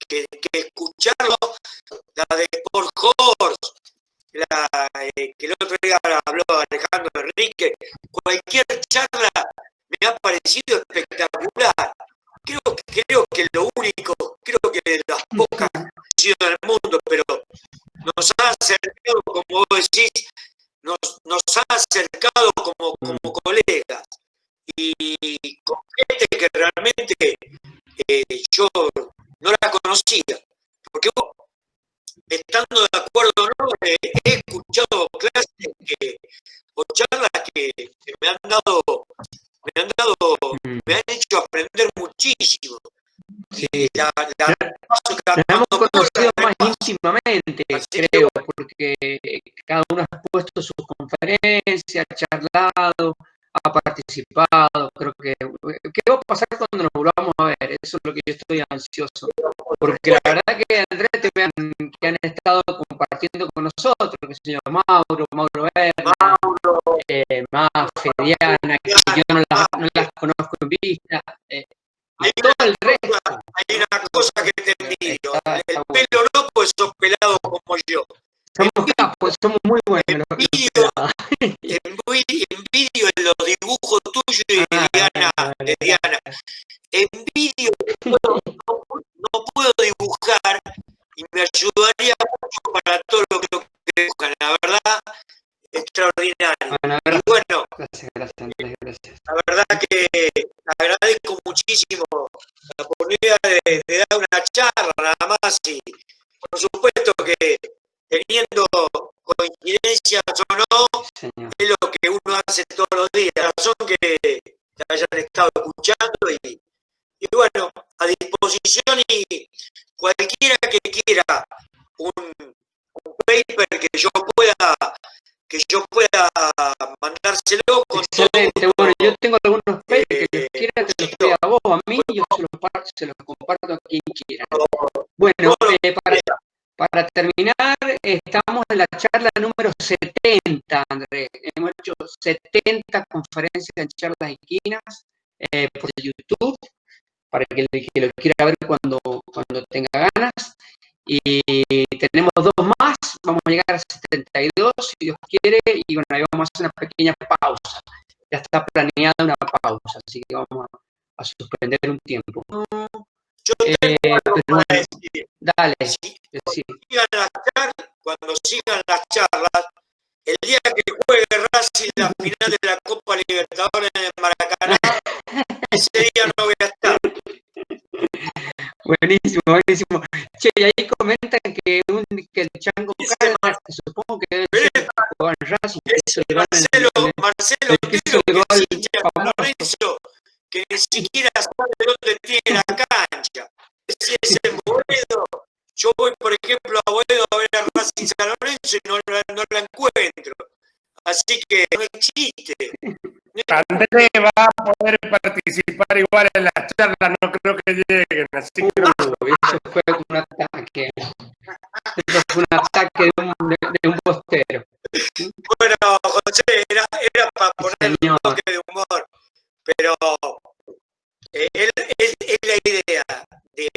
que escucharlo, la de Sport Horse, que el otro día habló Alejandro Enrique, cualquier charla me ha parecido espectacular. Creo que lo único, creo que de las pocas ciudades del mundo, pero nos ha acercado, como vos decís, nos ha acercado como colegas y con gente que realmente yo no la conocía, porque estando de acuerdo o no, he escuchado clases o charlas que me han hecho aprender muchísimo. Sí. Nos hemos conocido más íntimamente, creo, porque cada uno ha puesto sus conferencias, ha charlado, ha participado. Creo que ¿qué va a pasar cuando nos volvamos a ver? Eso es lo que yo estoy ansioso, porque la verdad que Andrés, que han estado compartiendo con nosotros, que se llama Mauro Berna, Mafe, Diana, que yo no las conozco en vista, y todo el resto. Hay una cosa que te envidio, el pelo no, pues sos pelado como yo. Somos capos, somos muy buenos. Envidio en los dibujos tuyos y de Diana. Envidio, no puedo dibujar y me ayudaría mucho para todo lo que dibujan. La verdad, extraordinario. Y bueno, gracias. la verdad que agradezco muchísimo la oportunidad de dar una charla nada más y por supuesto que teniendo coincidencias o no, señor, es lo que uno hace todos los días. La razón que hayan estado escuchando y bueno, a disposición y cualquiera que quiera un paper que yo pueda mandárselo con excelente. todo. Bueno, yo tengo algunos papers que los quiera que los traiga a vos, a mí, yo se los comparto a quien quiera. Bueno, para terminar, estamos en la charla número 70, Andrés. Hemos hecho 70 conferencias en charlas esquinas por YouTube, para que lo quiera ver cuando tenga ganas. Y tenemos 2 más, vamos a llegar a 72 si Dios quiere, y bueno, ahí vamos a hacer una pequeña pausa. Ya está planeada una pausa, así que vamos a suspender un tiempo. Yo tengo algo para decir. Dale. Cuando sigan las charlas, el día que juegue Racing la final de la Copa Libertadores en el Maracaná, ese día no voy a estar. Buenísimo. Che, y ahí comentan que el Chango Calma, que supongo que debe ser jugar en Racing, Marcelo Otero, que es hincha de San Lorenzo, que ni siquiera sabe dónde tiene la cancha. Si es en Boedo, yo voy, por ejemplo, a Boedo a ver a Racing San Lorenzo y no la encuentro. Así que no existe. Andrés va a poder participar igual en la charla, no creo que lleguen, así que no. Eso fue un ataque. Eso fue un ataque de un postero. Bueno, José, era para poner un toque de humor, pero es la idea de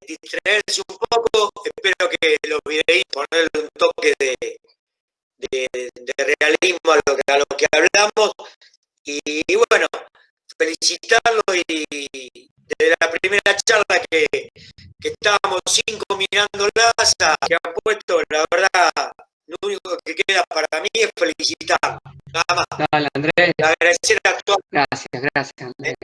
distraerse un poco. Espero que los videos ponerle un toque de realismo a lo que hablamos. Y bueno, felicitarlo y desde la primera charla que estábamos 5 mirándolas, que han puesto, la verdad, lo único que queda para mí es felicitarlo, nada más. Dale, Andrés. Agradecer a todos. Gracias, Andrés.